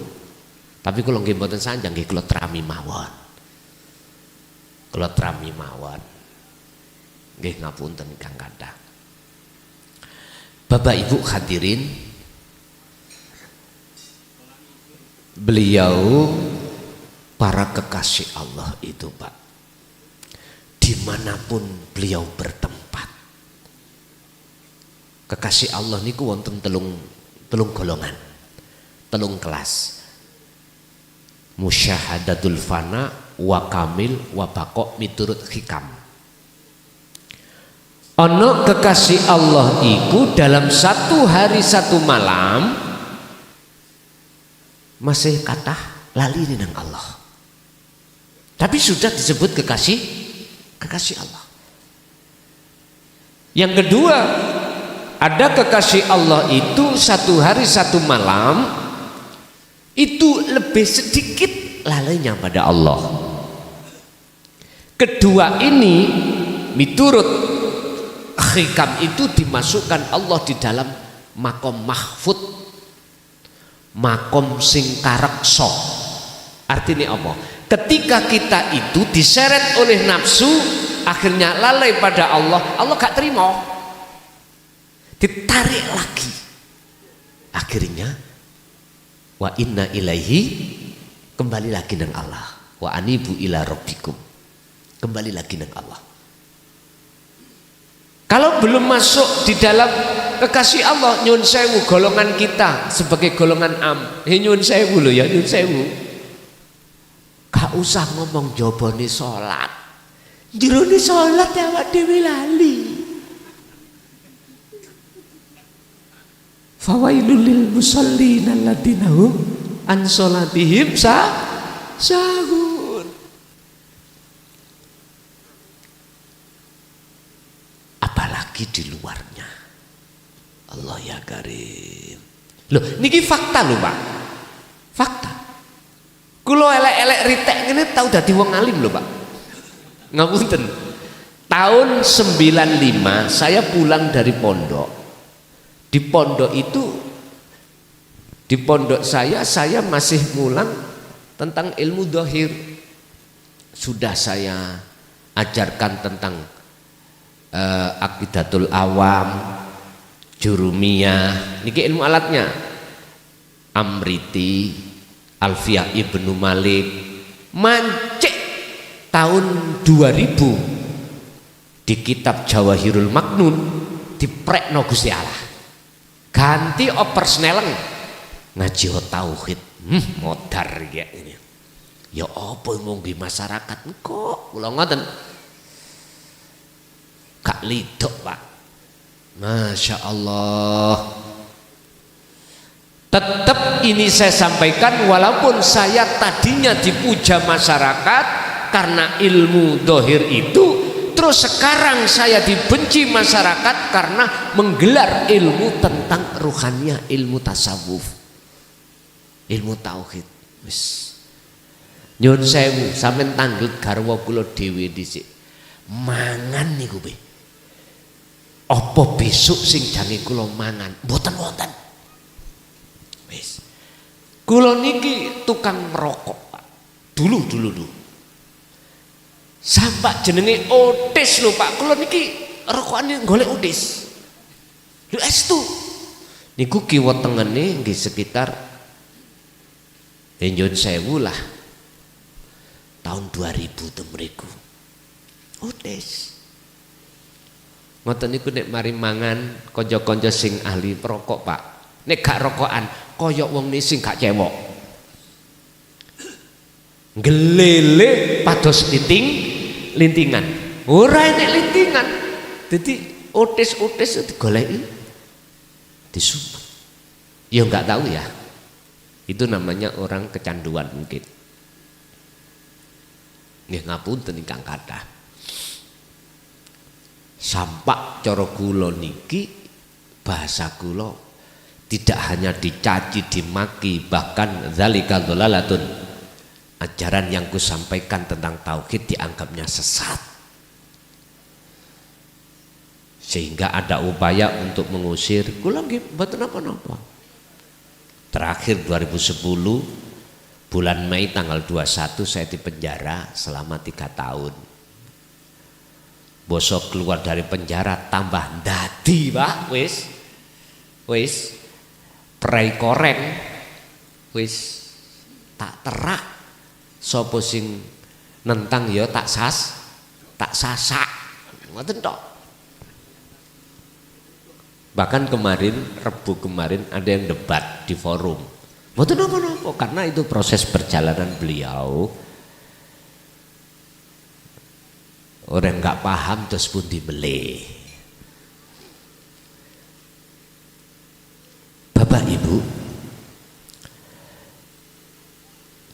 Speaker 1: Tapi kula nggih mboten sanjang nggih kula trami mawon. Kula trami mawon. Nggih ngapunten Kang Kadah. Bapak Ibu hadirin, beliau para kekasih Allah itu, Pak. Dimanapun beliau bertempat, kekasih Allah niku wonten telung golongan, telung kelas. Musyahadatul fana wa kamil wa baqo miturut hikam. Ono kekasih Allah iku dalam satu hari satu malam masih kathah lali nang Allah. Tapi sudah disebut kekasih Allah. Yang kedua, ada kekasih Allah itu satu hari satu malam itu lebih sedikit lalainya pada Allah. Kedua ini miturut hikam itu dimasukkan Allah di dalam makom mahfud, makom sing kareksa. Artinya apa? Ketika kita itu diseret oleh nafsu, akhirnya lalai pada Allah, Allah gak terima, ditarik lagi. Akhirnya wa inna ilaihi, kembali lagi nang Allah. Wa anibu ila rabbikum, kembali lagi nang Allah. Kalau belum masuk di dalam kekasih Allah, nyun sewu golongan kita sebagai golongan am. Nyun sewu loh ya, nyun sewu. Gak usah ngomong jabone salat. Jerone salat ya awak dhewe lali. Fawailul lil musallin alladzina hum an salatihim sahun. Apalagi di luarnya. Allah ya karim. Loh, niki fakta lho, Pak. Fakta. Kulo elek-elek ritek ngene tau dadi wong alim lho, Pak. Ngapunten. Tahun 95 saya pulang dari pondok. Di pondok itu, di pondok saya masih ngulang tentang ilmu dhahir. Sudah saya ajarkan tentang aqidatul awam, jurumiyah, niki ilmu alatnya, Amriti, Alfiyah Ibnu Malik, mancik tahun 2000 di kitab Jawahirul Maknun diprekno Gusti Allah. Ganti oper sneleng ngaji tauhid. Modar ya ini. Ya apa mungkin masyarakat kok kula ngoten. Gak lidok, Pak. Masya Allah. Tetap ini saya sampaikan walaupun saya tadinya dipuja masyarakat karena ilmu dohir itu, terus sekarang saya dibenci masyarakat karena menggelar ilmu tentang ruhania, ilmu tasawuf, ilmu tauhid. Wis nyun sewu sampean tanglet garwa kula dhewe dhisik mangan niku be. Apa besok sing jange kula mangan mboten wonten. Wis. Kula niki tukang merokok, Pak. Dulu. Sampak jenenge Otis lho Pak, kula niki rokokane golek Otis. Lho estu. Niku kiwa tengene nggih sekitar nyun sewu lah. Tahun 2000 to mriku. Otis. Ngoten niku nek mari mangan kanca-kanca sing ahli perokok Pak. Nek gak rokokan kaya wong sing gak cewek. Gelele pados lintingan. Ora enek lintingan. Dadi otis-otis digoleki disumpah. Ya enggak tahu ya. Itu namanya orang kecanduan mungkin. Nggih ngapunten ingkang kathah. Sampak cara kula niki bahasa kula tidak hanya dicaci, dimaki, bahkan zalika dhalalatun. Ajaran yang kusampaikan tentang tauhid dianggapnya sesat. Sehingga ada upaya untuk mengusir. Kula nggih mboten napa-napa. Terakhir 2010 bulan Mei tanggal 21 saya dipenjara selama 3 tahun. Bosok keluar dari penjara tambah ndadi Pak, wis prai koreng wis tak terak. Sapa sing nentang ya tak sasak. Ngoten tok. Bahkan kemarin Rebu kemarin ada yang debat di forum. Mboten napa-napa karena itu proses perjalanan beliau. Orang nggak paham terus pun dibeli. Bapak Ibu,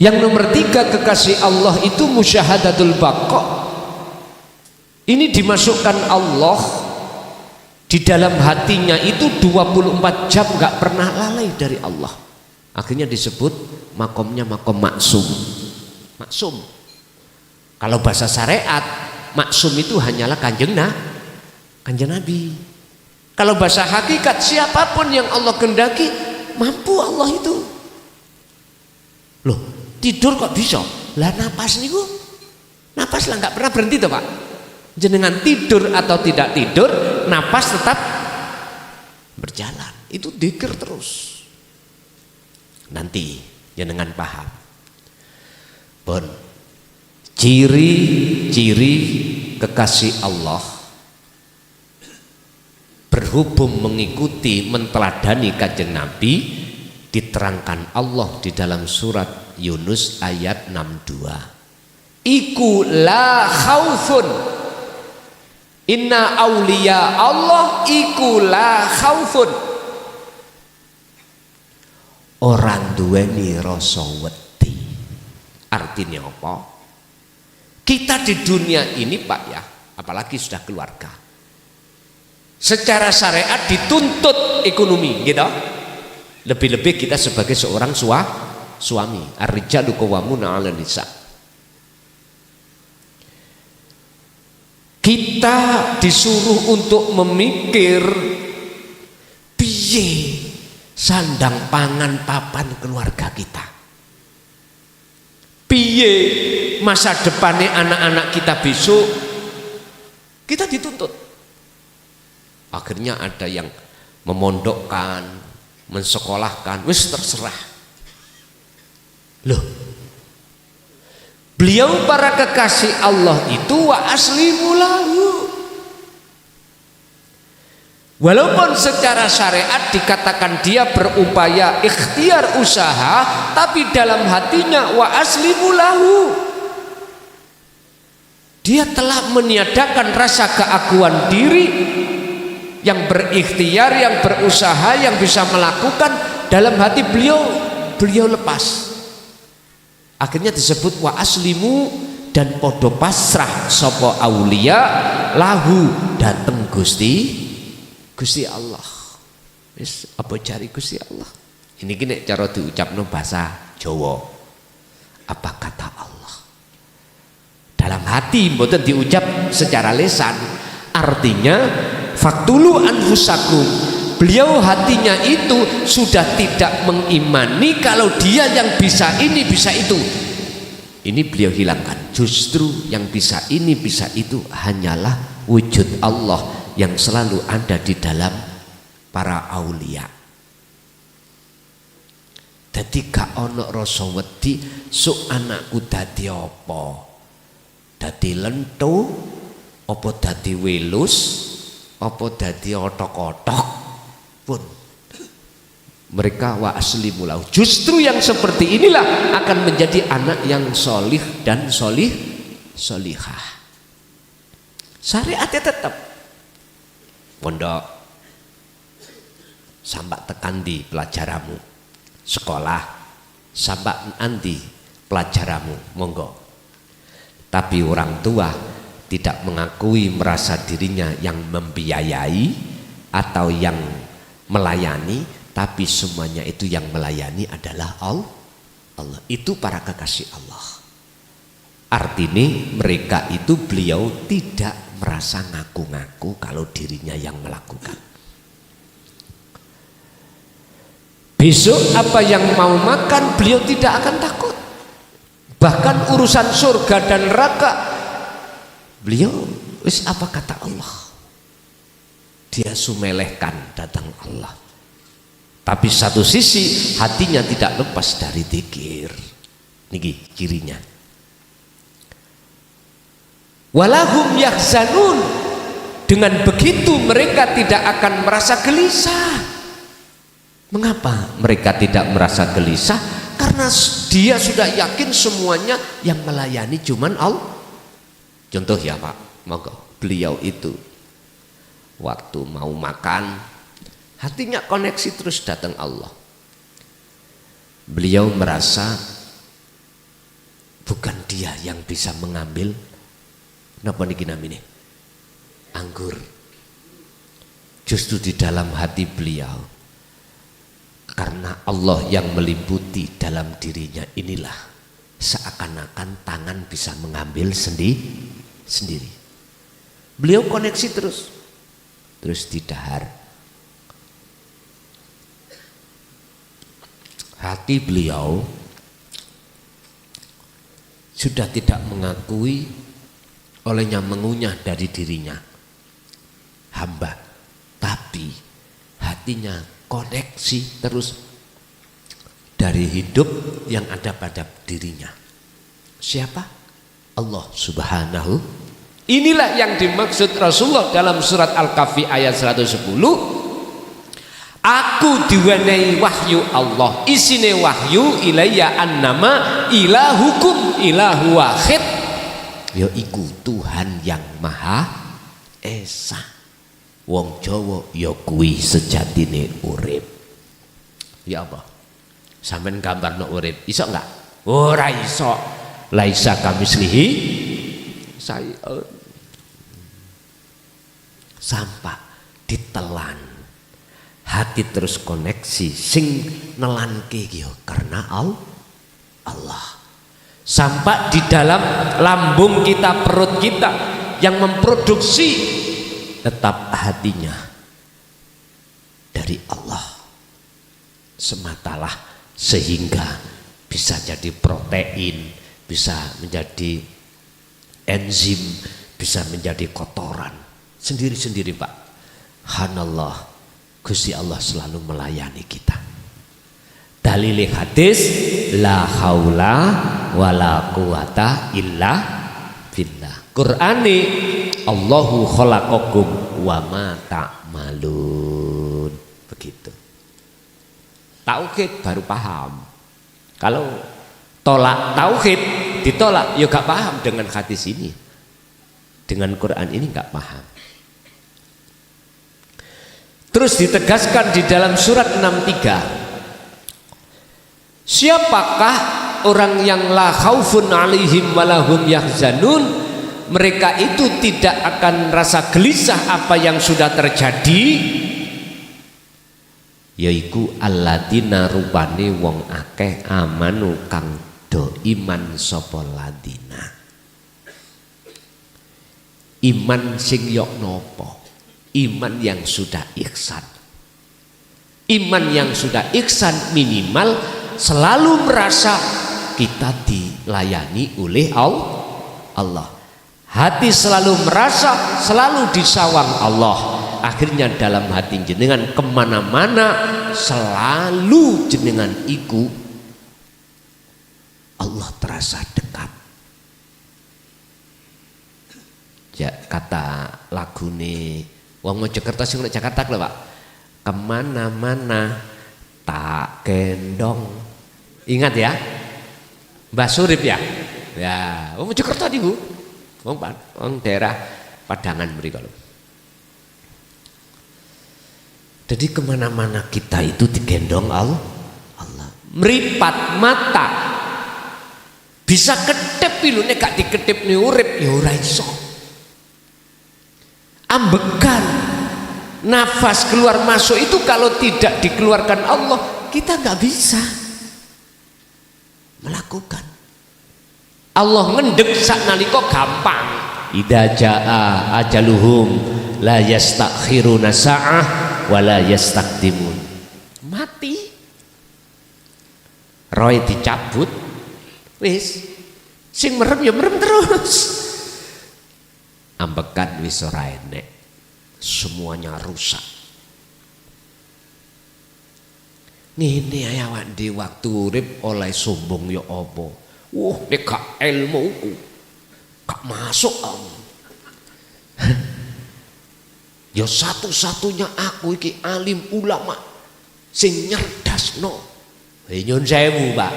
Speaker 1: yang nomor 3 kekasih Allah itu musyahadatul baqa. Ini dimasukkan Allah di dalam hatinya itu 24 jam nggak pernah lalai dari Allah. Akhirnya disebut makomnya makom maksum. Maksum. Kalau bahasa syariat maksum itu hanyalah kanjeng Nabi. Kalau bahasa hakikat siapapun yang Allah kehendaki mampu Allah itu. Loh, tidur kok bisa? Lah napas niku. Napas lah nggak pernah berhenti toh Pak. Jenengan tidur atau tidak tidur, napas tetap berjalan. Itu dzikir terus. Nanti jenengan paham. Bon. Ciri-ciri kekasih Allah berhubung mengikuti menteladani kanjeng Nabi diterangkan Allah di dalam surat Yunus ayat 62. Iku la khaufun. Inna auliya Allah iku la khaufun. Orang duweni rasa wedi. Artinya apa? Kita di dunia ini Pak ya, apalagi sudah keluarga. Secara syariat dituntut ekonomi, gitu. Lebih-lebih kita sebagai seorang suami. Ar-rijalu qawwamuna 'alan nisa. Kita disuruh untuk memikir piye sandang pangan papan keluarga kita. Piye masa depannya anak-anak kita besok. Kita dituntut. Akhirnya ada yang memondokkan, mensekolahkan, wis terserah. Loh, beliau para kekasih Allah itu wa aslimu lahu. Walaupun secara syariat dikatakan dia berupaya ikhtiar usaha, tapi dalam hatinya wa aslimu lahu. Dia telah meniadakan rasa keakuan diri, yang berikhtiar, yang berusaha, yang bisa melakukan dalam hati beliau lepas. Akhirnya disebut wa aslimu dan podo pasrah sopo aulia lahu dateng Gusti Allah. Wis apa cari Gusti Allah. Ini gini cara diucapno bahasa Jawa. Apa kata Allah? Dalam hati mboten diucap secara lisan. Artinya faktulu anfusakum. Beliau hatinya itu sudah tidak mengimani kalau dia yang bisa ini bisa itu. Ini beliau hilangkan. Justru yang bisa ini bisa itu hanyalah wujud Allah yang selalu ada di dalam para aulia. Dadi gak ono rasa wedi sok anakku dadi apa? Dadi lentu, apa dadi welus, apa dadi otok-otok pun. Mereka wa aslimu lahu. Justru yang seperti inilah akan menjadi anak yang solih dan solihah. Syariatnya tetap pondok sampai tekan di pelajaramu, sekolah sampai nanti pelajaramu, monggo. Tapi orang tua tidak mengakui merasa dirinya yang membiayai atau yang melayani, tapi semuanya itu yang melayani adalah Allah. Itu para kekasih Allah. Artinya mereka itu beliau tidak merasa ngaku-ngaku kalau dirinya yang melakukan. Besok apa yang mau makan beliau tidak akan takut. Bahkan urusan surga dan neraka beliau wis apa kata Allah. Dia sumelehkan datang Allah. Tapi satu sisi hatinya tidak lepas dari zikir. Niki cirinya. Walahum yahzanun. Dengan begitu mereka tidak akan merasa gelisah. Mengapa mereka tidak merasa gelisah? Karena dia sudah yakin semuanya yang melayani cuman Allah. Contoh ya Pak, monggo. Beliau itu waktu mau makan, hatinya koneksi terus datang Allah. Beliau merasa bukan dia yang bisa mengambil napa niki namine anggur. Justru di dalam hati beliau, karena Allah yang meliputi dalam dirinya inilah seakan-akan tangan bisa mengambil sendiri. Beliau koneksi terus didahar. Hati beliau sudah tidak mengakui olehnya mengunyah dari dirinya hamba, tapi hatinya koneksi terus dari hidup yang ada pada dirinya. Siapa? Allah Subhanahu. Inilah yang dimaksud Rasulullah dalam surat Al-Kahfi ayat 110. Aku diwenehi wahyu Allah, isine wahyu ilayya annama ilahukum ilahu wahid, yaiku Tuhan yang Maha Esa. Wong Jawa ya kuwi sejatine urip. Ya apa? Sampeyan gambarno urip, iso enggak? Ora iso. Laisa kamislihi sayun. Sampai ditelan. Hati terus koneksi sing nelanke yo karena Allah. Sampai di dalam lambung kita, perut kita yang memproduksi tetap hatinya dari Allah sematalah, sehingga bisa jadi protein, bisa menjadi enzim, bisa menjadi kotoran sendiri-sendiri Pak. Hanallah, Gusti Allah selalu melayani kita. Dalil hadis la haula wala quwata illa billah. Qur'ani Allahu khalaqakum wa ma ta'malun. Begitu. Tauhid baru paham. Kalau tolak tauhid ditolak ya gak paham dengan hadis ini. Dengan Quran ini gak paham. Terus ditegaskan di dalam surat 63. Siapakah orang yang la khaufun alaihim walahum yahzanun? Mereka itu tidak akan rasa gelisah apa yang sudah terjadi. Yaiku alladzina rupane wong akeh amanu kang do iman sapa ladina. Iman sing yok nopo? Iman yang sudah ihsan. Iman yang sudah ihsan minimal selalu merasa kita dilayani oleh Allah. Hati selalu merasa selalu disawang Allah. Akhirnya dalam hati jenengan kemana-mana selalu jenengan iku Allah terasa dekat. Ya kata lagune wong Mojokerto sing nek Jakarta lho Pak. Kemana-mana tak gendong. Ingat ya, Mbah Surip ya. Ya, wong Mojokerto niku. Wong daerah Padangan mriko lho. Jadi kemana-mana kita itu digendong Allah. Meripat mata bisa kedep lho nek gak dikedepne urip ya ora iso. Ambekan nafas keluar masuk itu kalau tidak dikeluarkan Allah kita nggak bisa melakukan. Allah ngendek saknalika gampang. Idza jaa ajaluhum la yastakhiruna sa'ah wa la yastaqdimun. Mati. Roy dicabut wis sing merem ya merem terus. Ambekan wis ora enek. Semuanya rusak. Ngene ae awak dhewe waktu urip oleh sombong ya apa? Nek gak ilmuku gak masuk ya satu-satunya aku iki alim ulama sing nyerdasno. Nyun sewu, Pak.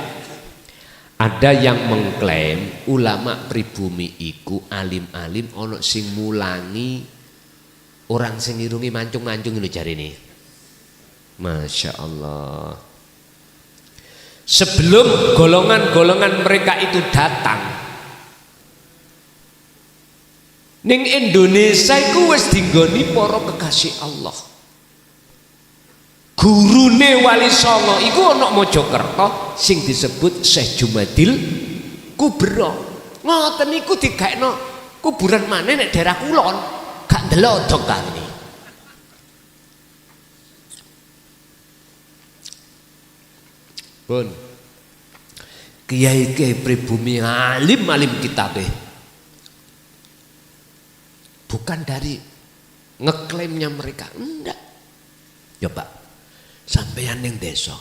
Speaker 1: Ada yang mengklaim ulama pribumi iku alim-alim ana sing mulangi orang sing ngirungi mancung-mancung lho jarine. Masya Allah. Sebelum golongan-golongan mereka itu datang ning Indonesia iku wis dinggoni para kekasih Allah. Gurune Wali Songo iku ana Mojokerto sing disebut Syekh Jumadil Kubro. Ngoten niku digakno kuburan maneh nek daerah kulon. Gak ndelok dongane. Pun kiai-kiai pribumi alim-alim kitabe bukan dari ngeklaimnya mereka, enggak. Ya Pak, sampeyan ning desa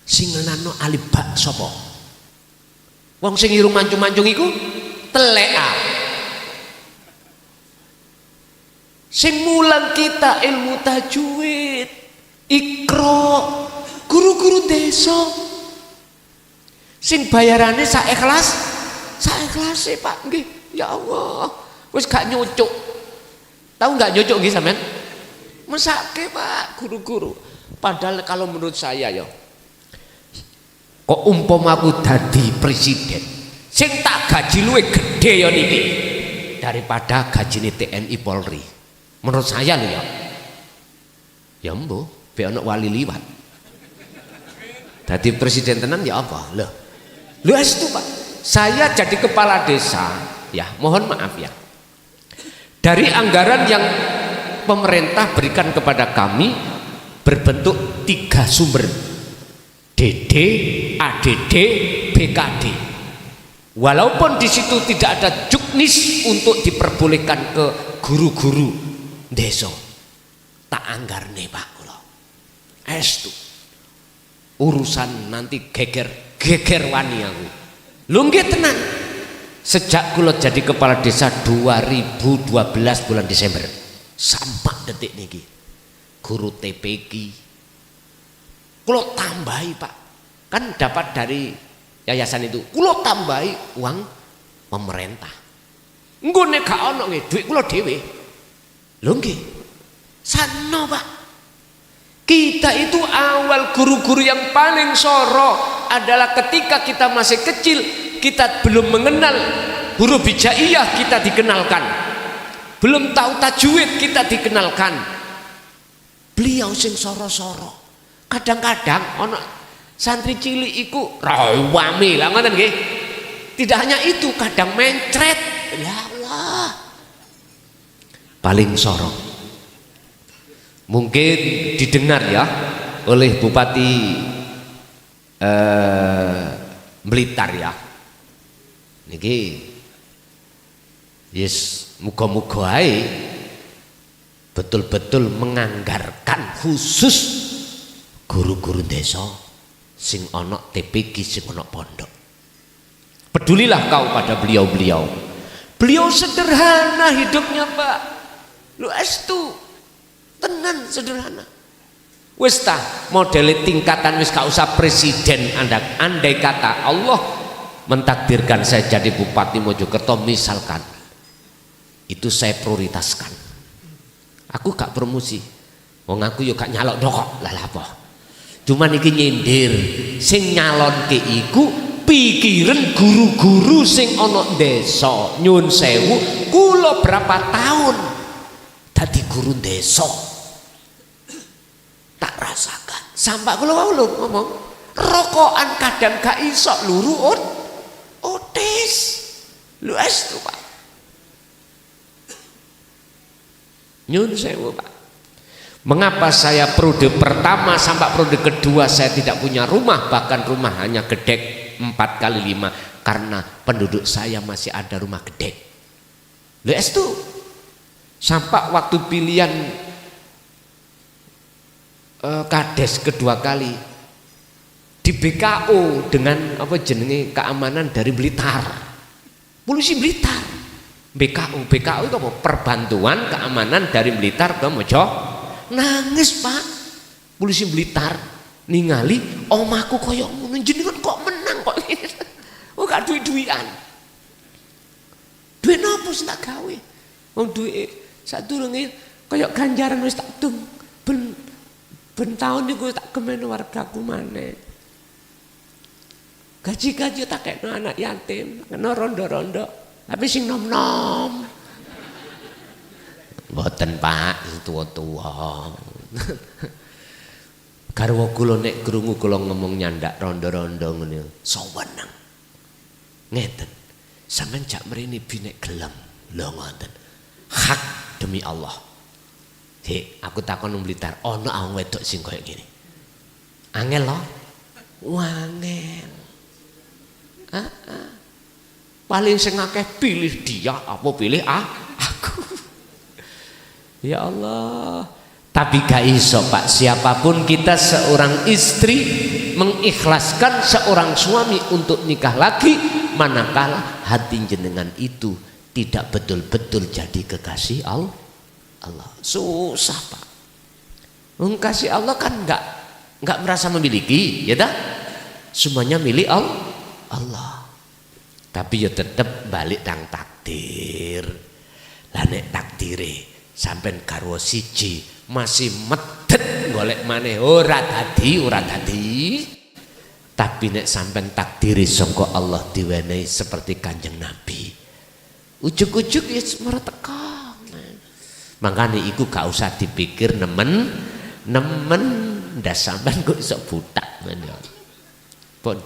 Speaker 1: sing ngenano alim bak sapa? Wong sing irung mancung-mancung iku teleka. Sing mulang kita ilmu tajwid, Iqra, guru-guru desa. Sing bayarane sak ikhlase Pak nggih. Ya Allah, wis gak nyucuk. Tahu nggak nyucuk nggih sampean? Mesake Pak guru-guru. Padahal kalau menurut saya ya, kok umpamaku dadi presiden, sing tak gaji luwih gede ya niki daripada gajine TNI Polri. Menurut saya lho ya. Ya mbuh, be ana wali liwat. Dadi presiden tenan ya apa? Lho itu Pak, saya jadi kepala desa, ya mohon maaf ya. Dari anggaran yang pemerintah berikan kepada kami berbentuk 3 sumber, DD, ADD, BKD. Walaupun di situ tidak ada juknis untuk diperbolehkan ke guru-guru desa, tak anggarne Pak kula. Estu urusan nanti geger wani aku. Lho nggih tenan. Sejak kula jadi kepala desa 2012 bulan Desember sampai detik niki guru TPQ kula tambahi Pak. Kan dapat dari yayasan itu. Kula tambahi uang pemerintah. Engko nek gak ono nggih duit kula dhewe. Lho nggih. Sano Pak. Kita itu awal guru-guru yang paling soro adalah ketika kita masih kecil, kita belum mengenal huruf hijaiyah, kita dikenalkan. Belum tahu tajwid, kita dikenalkan. Beliau sing soro-soro. Kadang-kadang ono santri cilik iku rawame lah ngoten nggih. Tidak hanya itu, kadang mencret. Ya Allah. Paling soro. Mungkin didengar ya oleh Bupati Blitar ya. niki yes muga-muga ae betul-betul menganggarkan khusus guru-guru desa sing ana TPG sing ana pondok. Pedulilah kau pada beliau-beliau. Beliau sederhana hidupnya, Pak. Lu estu tenan sederhana. Wis ta modele tingkatan wis gak usah presiden, andai kata Allah mentakdirkan saya jadi Bupati Mojokerto misalkan, itu saya prioritaskan. Aku gak promosi, wong aku yo gak nyalok dokok lah apa. Cuman iki nyindir sing nyalonke iku pikiran guru-guru sing ana desa. Nyun sewu, kula berapa tahun dadi guru desa tak rasakan. Sampai kula wau ngomong, rokokan kadang gak iso luru otis. Lu estu, Pak. Nyun sewu, Pak. Mengapa saya periode pertama sampai periode kedua saya tidak punya rumah, bahkan rumah hanya gedek 4x5, karena penduduk saya masih ada rumah gedek. Lu estu. Sampai waktu pilihan kades kedua kali di BKO dengan apa jenenge keamanan dari Blitar, polisi Blitar, BKO itu apa? Perbantuan keamanan dari Blitar ke Mojo. Nangis, Pak. Polisi Blitar ningali omahku koyo ngono, jenengan kok menang kok. Oh gak duit-duitan. Duit nopo sing tak gawe? Wong duit sadurunge koyo ganjaran wis tak tung. Ben taun niku tak kemen wargaku maneh. Gaji-gaji tak kekno anak yatim, kena rondo-rondo. Tapi sing nom-nom. Mboten, Pak, tua-tua. Garwa kula nek krungu kula ngomong nyandak rondo-rondo ngene, sawenang. Ngeten. Sampeyan jak mrene binek gelem. Lho ngoten. Hak demi Allah. Dik, aku takon nang Blitar, ana wong wedok sing koyo ngene. Angel lho. Wangel. Paling sing akeh pilih dia apa pilih aku. Ya Allah. Tapi gak iso, Pak. Siapapun kita, seorang istri mengikhlaskan seorang suami untuk nikah lagi, manakala hati jenengan itu tidak betul-betul jadi kekasih Allah. Susah, Pak. Kasih Allah kan enggak merasa memiliki, ya dah? Semuanya milik Allah. Tapi ya tetap balik nang takdir. Lah nek takdire sampean garwa siji masih medet golek maneh ora dadi. Tapi nek sampean takdiri sangka Allah diwenehi seperti Kanjeng Nabi, ujug-ujug ya semara teka. Makanya iku gak usah dipikir nemen ndas sampean kok iso butak men. Pun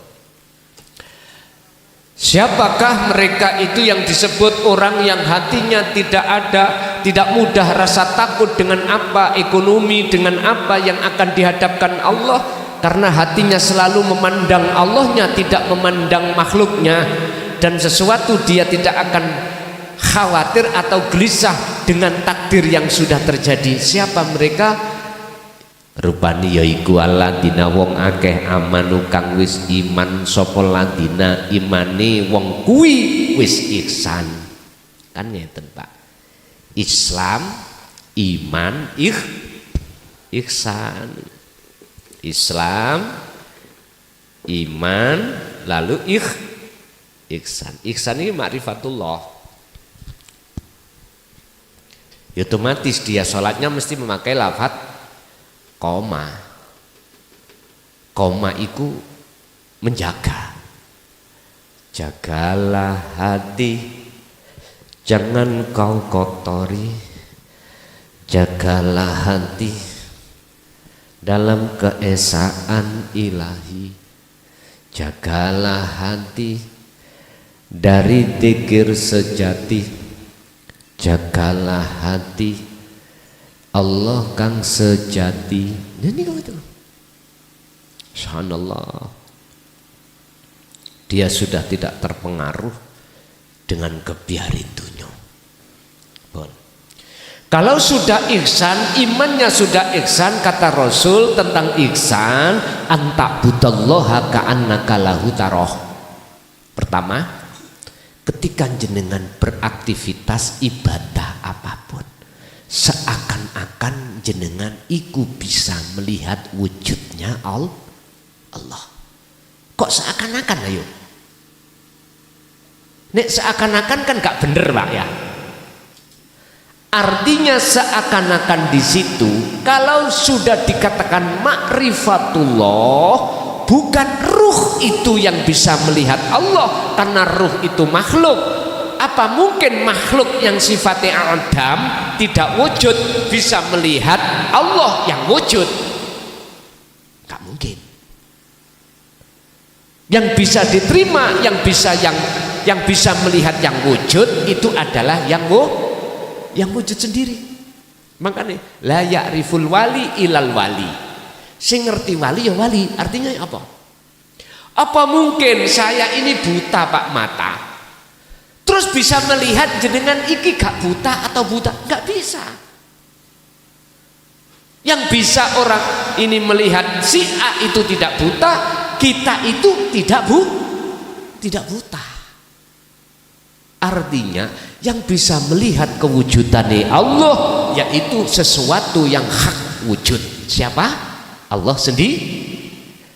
Speaker 1: siapakah mereka itu yang disebut orang yang hatinya tidak mudah rasa takut dengan apa ekonomi, dengan apa yang akan dihadapkan Allah, karena hatinya selalu memandang Allahnya, tidak memandang makhluknya, dan sesuatu dia tidak akan khawatir atau gelisah dengan takdir yang sudah terjadi. Siapa mereka? Rupani yaiku alladzina wong akeh amanu kang wis iman sapa ladina imane wong kuwi wis ihsan. Kan ngeten, Pak. Islam, iman, ihsan. Islam, iman, lalu ihsan. Ihsan ini ma'rifatullah. Ya otomatis dia sholatnya mesti memakai lafaz koma. Koma itu menjaga. Jagalah hati, jangan kau kotori. Jagalah hati dalam keesaan ilahi. Jagalah hati dari dzikir sejati. Jagalah hati Allah kang sejati. Ini kok itu. Subhanallah. Dia sudah tidak terpengaruh dengan kebiarin dunya. Bon. Kalau sudah ihsan, imannya sudah ihsan, kata Rasul tentang ihsan, anta budallaha ka'annaka lahu taroh. Pertama, ketika jenengan beraktivitas ibadah apapun, seakan-akan jenengan iku bisa melihat wujudnya Allah. Kok seakan-akan ayo? Nek seakan-akan kan gak bener Pak ya. Artinya seakan-akan di situ kalau sudah dikatakan ma'rifatullah, bukan ruh itu yang bisa melihat Allah karena ruh itu makhluk. Apa mungkin makhluk yang sifatnya adam tidak wujud bisa melihat Allah yang wujud? Gak mungkin. Yang bisa diterima, yang bisa melihat yang wujud itu adalah yang wujud sendiri. Makanya la ya'riful wali ilal wali. Sing ngerti wali ya wali. Artinya apa? Apa mungkin saya ini buta Pak mata, terus bisa melihat jenengan iki gak buta atau buta? Gak bisa. Yang bisa orang ini melihat si A itu tidak buta, kita itu tidak buta. Artinya yang bisa melihat kewujudannya Allah yaitu sesuatu yang hak wujud. Siapa? Allah sendiri.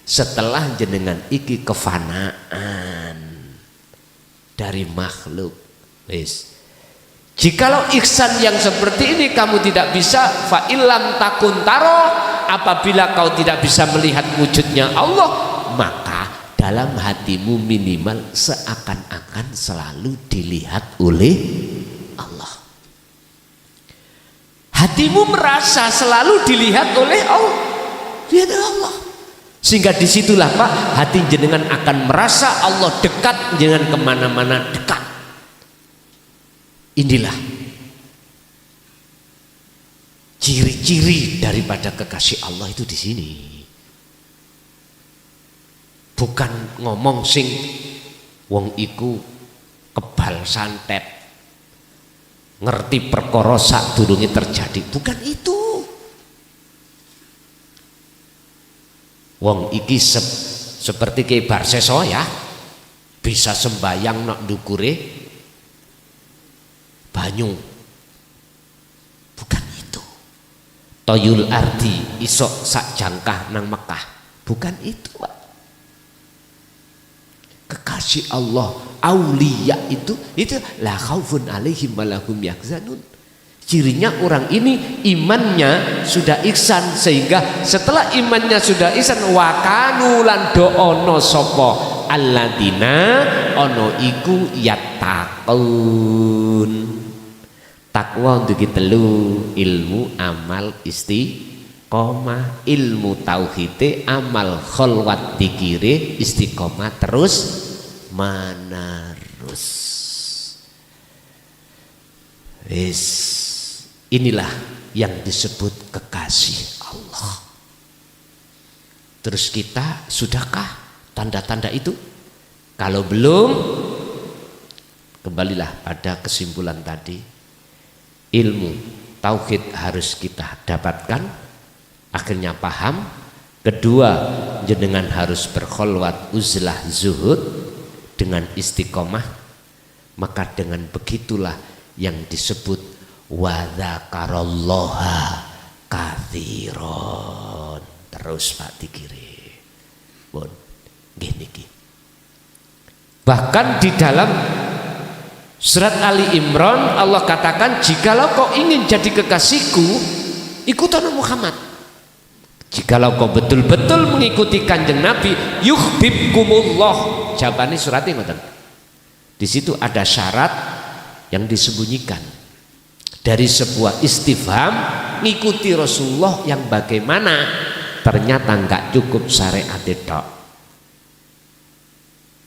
Speaker 1: Setelah jenengan iki kefanaan dari makhluk. Wis. Jikalau ihsan yang seperti ini kamu tidak bisa, fa illam takun taro, apabila kau tidak bisa melihat wujudnya Allah, maka dalam hatimu minimal seakan-akan selalu dilihat oleh Allah. Hatimu merasa selalu dilihat oleh Allah, lihat Allah. Sehingga disitulah Pak, hati jenengan akan merasa Allah dekat, jenengan kemana-mana dekat. Inilah ciri-ciri daripada kekasih Allah itu di sini. Bukan ngomong sing wong iku kebal santet, ngerti perkara sadurunge terjadi, bukan itu. Wong iki seperti ke Barseso ya, bisa sembayang nak ndukure banyu, bukan itu. Toyul ardi isok sak jangkah nang Mekah, bukan itu Pak. Kekasih Allah, aulia itu la khaufun alaihim walahum yahzanun. Cirinya orang ini imannya sudah ihsan, sehingga setelah imannya sudah ihsan wakanu lan doono sopo alladzina ono iku yattaqun. Takwa untuk telu, ilmu, amal, istiqomah, ilmu tauhid, amal kholwat dikire, istiqomah terus menerus. Wis, inilah yang disebut kekasih Allah. Terus kita sudahkah tanda-tanda itu? Kalau belum, kembalilah pada kesimpulan tadi. Ilmu tauhid harus kita dapatkan, akhirnya paham. Kedua, jenengan harus berkholwat uzlah zuhud dengan istiqomah. Maka dengan begitulah yang disebut wa dzakarallaha katsiron. Terus Pak dikiri bon gini. Bahkan di dalam surat Ali Imran Allah katakan, jikalau kau ingin jadi kekasihku, ikutanlah Muhammad. Jikalau kau betul-betul mengikuti kanjeng Nabi, yuhibbukumullah. Jawabannya suratnya ngoten. Di situ ada syarat yang disembunyikan dari sebuah istifham, ngikuti Rasulullah yang bagaimana? Ternyata enggak cukup syariat itu.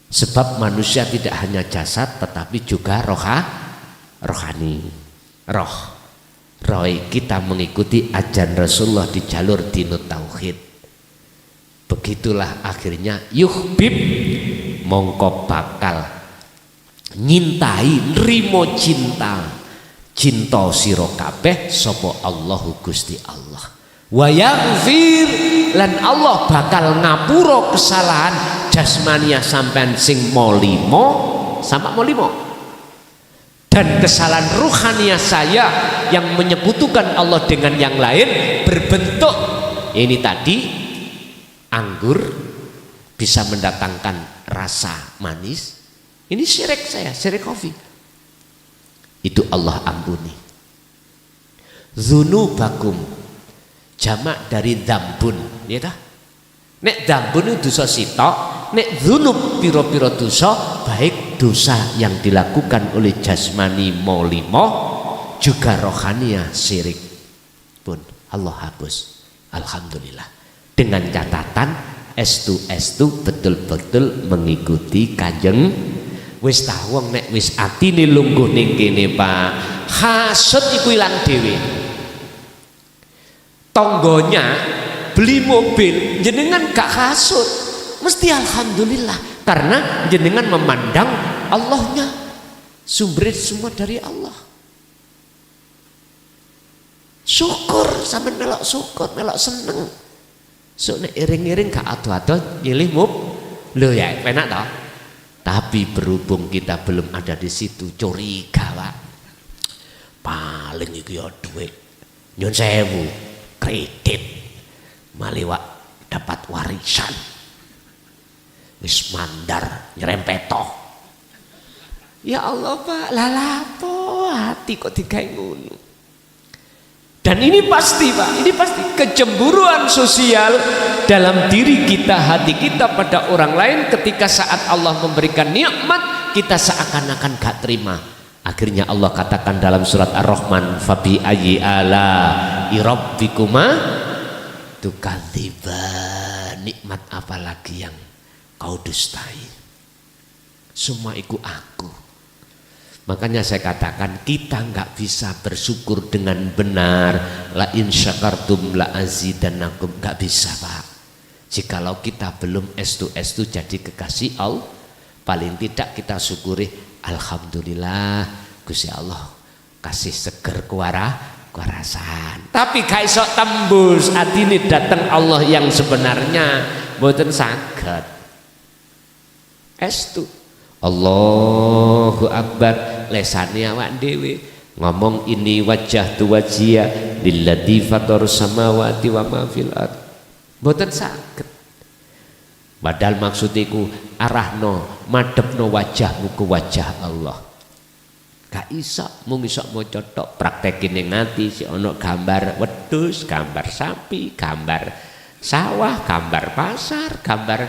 Speaker 1: Sebab manusia tidak hanya jasad tetapi juga rohani. Roh kita mengikuti ajaran Rasulullah di jalur dinut tauhid. Begitulah akhirnya yuhbib mongko bakal nyintai nrimo cinta sira kabeh sapa Allahu Gusti Allah. Wa yaghfir lan Allah bakal ngapura kesalahan jasmania sampean sing molimo sampai molimo, dan kesalahan ruhania saya yang menyekutukan Allah dengan yang lain berbentuk ini tadi anggur bisa mendatangkan rasa manis, ini syirik saya, syirik kopi, itu Allah ampuni. Dzunubakum jamak dari dzambun, ya tah? Nek dzambun itu dosa sitok, nek dzunub pira-pira dosa, baik dosa yang dilakukan oleh jasmani molimo juga rohania syirik pun Allah hapus. Alhamdulillah. Dengan catatan estu betul-betul mengikuti Kanjeng. Wis tah wong nek wis atine lungguh ning kene Pak, hasud iku ilang dhewe. Tonggonya beli mobil jenengan gak hasud, mesti alhamdulillah karena jenengan memandang Allahnya, sumber semua dari Allah. Syukur sampe melok syukur, melok seneng. So nek iring-iring gak ado-ado nyilih mub lho ya penak toh. Tapi berhubung kita belum ada di situ, curiga Pak. Paling iki ya duit nyun sewu kredit maliwak dapat warisan wis mandar nyerempeto. Ya Allah Pak, lalapo hati kok digawe ngono. Dan ini pasti Pak, ini pasti kecemburuan sosial dalam diri kita, hati kita pada orang lain ketika saat Allah memberikan nikmat kita seakan-akan gak terima. Akhirnya Allah katakan dalam surat Ar-Rahman, fabi ayyi ala rabbikuma tukadziban, nikmat apa lagi yang kau dustai? Semua itu aku. Makanya saya katakan kita nggak bisa bersyukur dengan benar. La in syakartum la azidannakum, nggak bisa Pak. Jikalau kita belum estu jadi kekasih Allah, paling tidak kita syukuri alhamdulillah Gusti Allah kasih seger kewarasan. Tapi gak iso tembus atine datang Allah yang sebenarnya mboten saged. Estu Allahu Akbar lesane awak dhewe ngomong ini wajah tu wajia lilladzi fatarus samawati wa ma fil ard, mboten saged. Padahal maksudiku arahno madhepno wajahmu ke wajah Allah. Gak iso mung iso maca tok, praktekine ngati si ono gambar wedhus, gambar sapi, gambar sawah, gambar pasar, gambar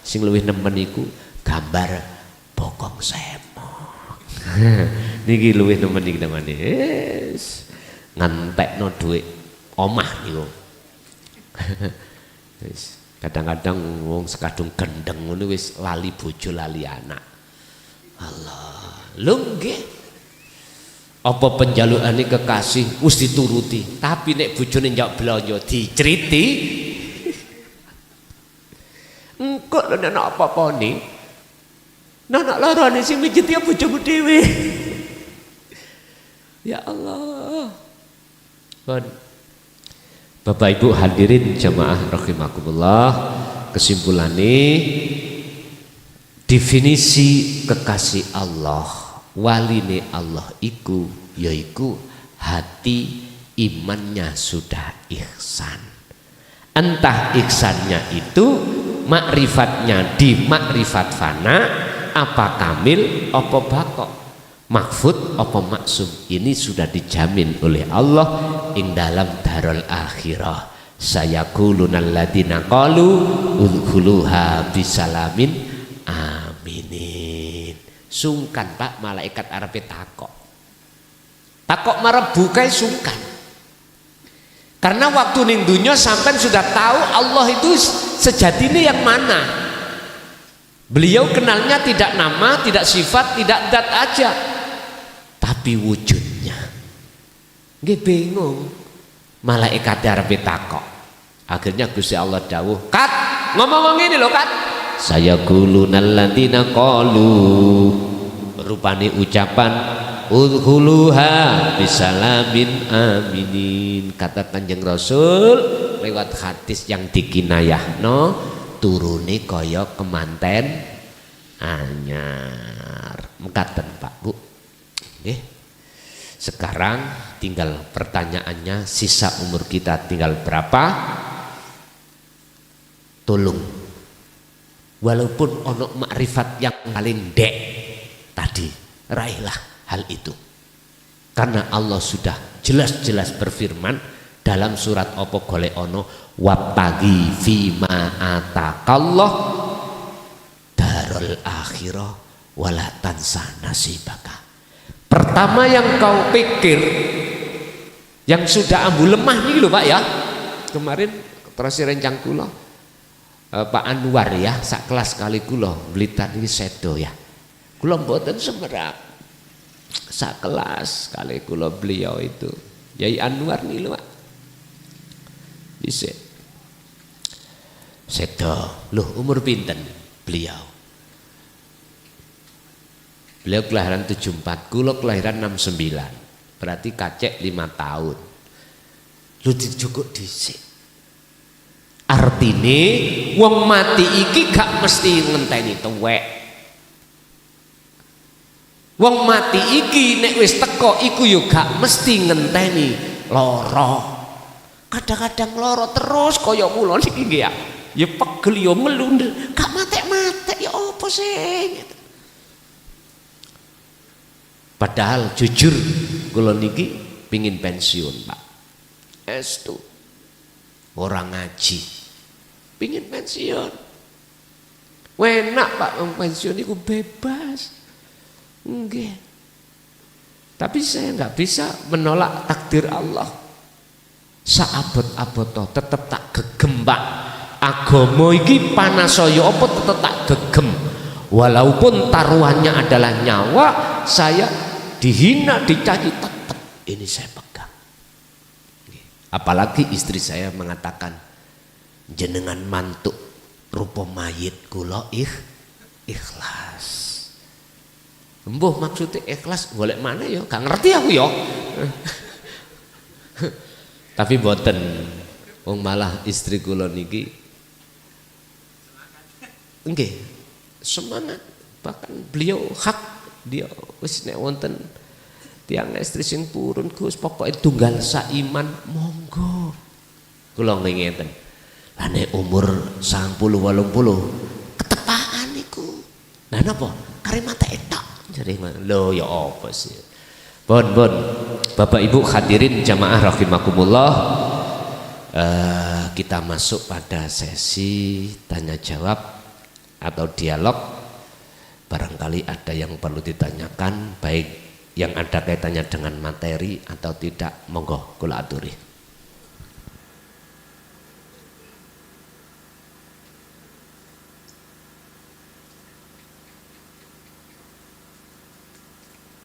Speaker 1: sing luwih nemen iku gambar bokong semok. Niki luwih nemen iki temane. Wis ngentekno dhuwit omah niku. Wis kadang-kadang wong sekadung gendeng ngono wis lali bojo lali anak. Allah. Lho nggih. Apa penjalukane kekasih wis dituruti, tapi nek bojone njak blanja dicriti. Engko lho nek apa-apane nak larane sing mijet ya bojomu dhewe. Ya Allah. Bapak Ibu hadirin jamaah rahimakumullah, kesimpulannya definisi kekasih Allah, waline Allah iku yaiku hati imannya sudah ihsan. Entah ihsannya itu makrifatnya di makrifat fana, apa kamil, apa bakok, mahfud, apa maksum, ini sudah dijamin oleh Allah ing dalam darul akhirah. Sayaqulunal ladzina qalu udkhuluha bisalamin aminin. Sungkan Pak, malaikat arepe takok marep bukae sungkan. Karena waktu ning dunya sampean sudah tahu Allah itu sejatine yang mana. Beliau kenalnya tidak nama, tidak sifat, tidak zat aja, tapi wujudnya. Nggih bingung. Malaikat arepe takok. Akhirnya Gusti Allah dawuh, "Kat, ngomong ini loh, Kat. Sayaqulunal ladzina qalu rupane ucapan udkhuluha bisalamin aminin. Kata Kanjeng Rasul lewat hadis yang dikinayahno, turune kaya kemanten anyar. Mekaten Pak Bu. Nggih. Sekarang tinggal pertanyaannya, sisa umur kita tinggal berapa? Tolong, walaupun ono makrifat yang paling dek tadi, raihlah hal itu. Karena Allah sudah jelas-jelas berfirman dalam surat opo golek ono, wabtagi fima atakallah darul akhirah wala tansa nasibaka. Pertama yang kau pikir, yang sudah ambu lemah nih lho Pak ya. Kemarin terus rencang kula Pak Anwar ya, sak kelas kali kula Blitar iki sedo ya. Kula mboten semerap. Sak kelas kali kula beliau itu. Yai Anwar nih lho Pak. Dhisik. Sedo. Loh, umur pinten beliau? Beliau kelahiran 74, kula kelahiran 69. Berarti kacek 5 tahun. Lu cukup dhisik. Artine wong mati iki gak mesti ngenteni tuwek. Wong mati iki nek wis teko iku yo gak mesti ngenteni lara. Kadang-kadang lara terus kaya kula niki nggih ya. Ya pegel ya melundel, gak matek-matek ya apa sih? Padahal jujur kula niki pingin pensiun, Pak. Estu. Orang ngaji. Pingin pensiun, enak Pak, pensiun itu bebas, enggak. Tapi saya nggak bisa menolak takdir Allah. Saabot-abot tetep tak gegem Pak. Agama iki panasaya apa tetep tak gegem. Walaupun taruhannya adalah nyawa, saya dihina, dicaci, tetap ini saya pegang. Apalagi istri saya mengatakan, jenengan mantuk rupa mayit kula ikhlas. Embuh maksudnya ikhlas golek mana ya? Gak ngerti aku ya. Tapi boten, wong malah istri kula niki nggih semangat, bahkan beliau hak dia wis nek wonten tiyang istri sing purun Gus pokoke tunggal saiman monggo. Kula ngeten. Ane umur 90-80 ketepaan iku. Lah napa? Kare mata etok. Jare lho ya apa sih? Bon Bapak Ibu hadirin jamaah rahimakumullah. Kita masuk pada sesi tanya jawab atau dialog. Barangkali ada yang perlu ditanyakan, baik yang ada kaitannya dengan materi atau tidak, monggo kula aturi.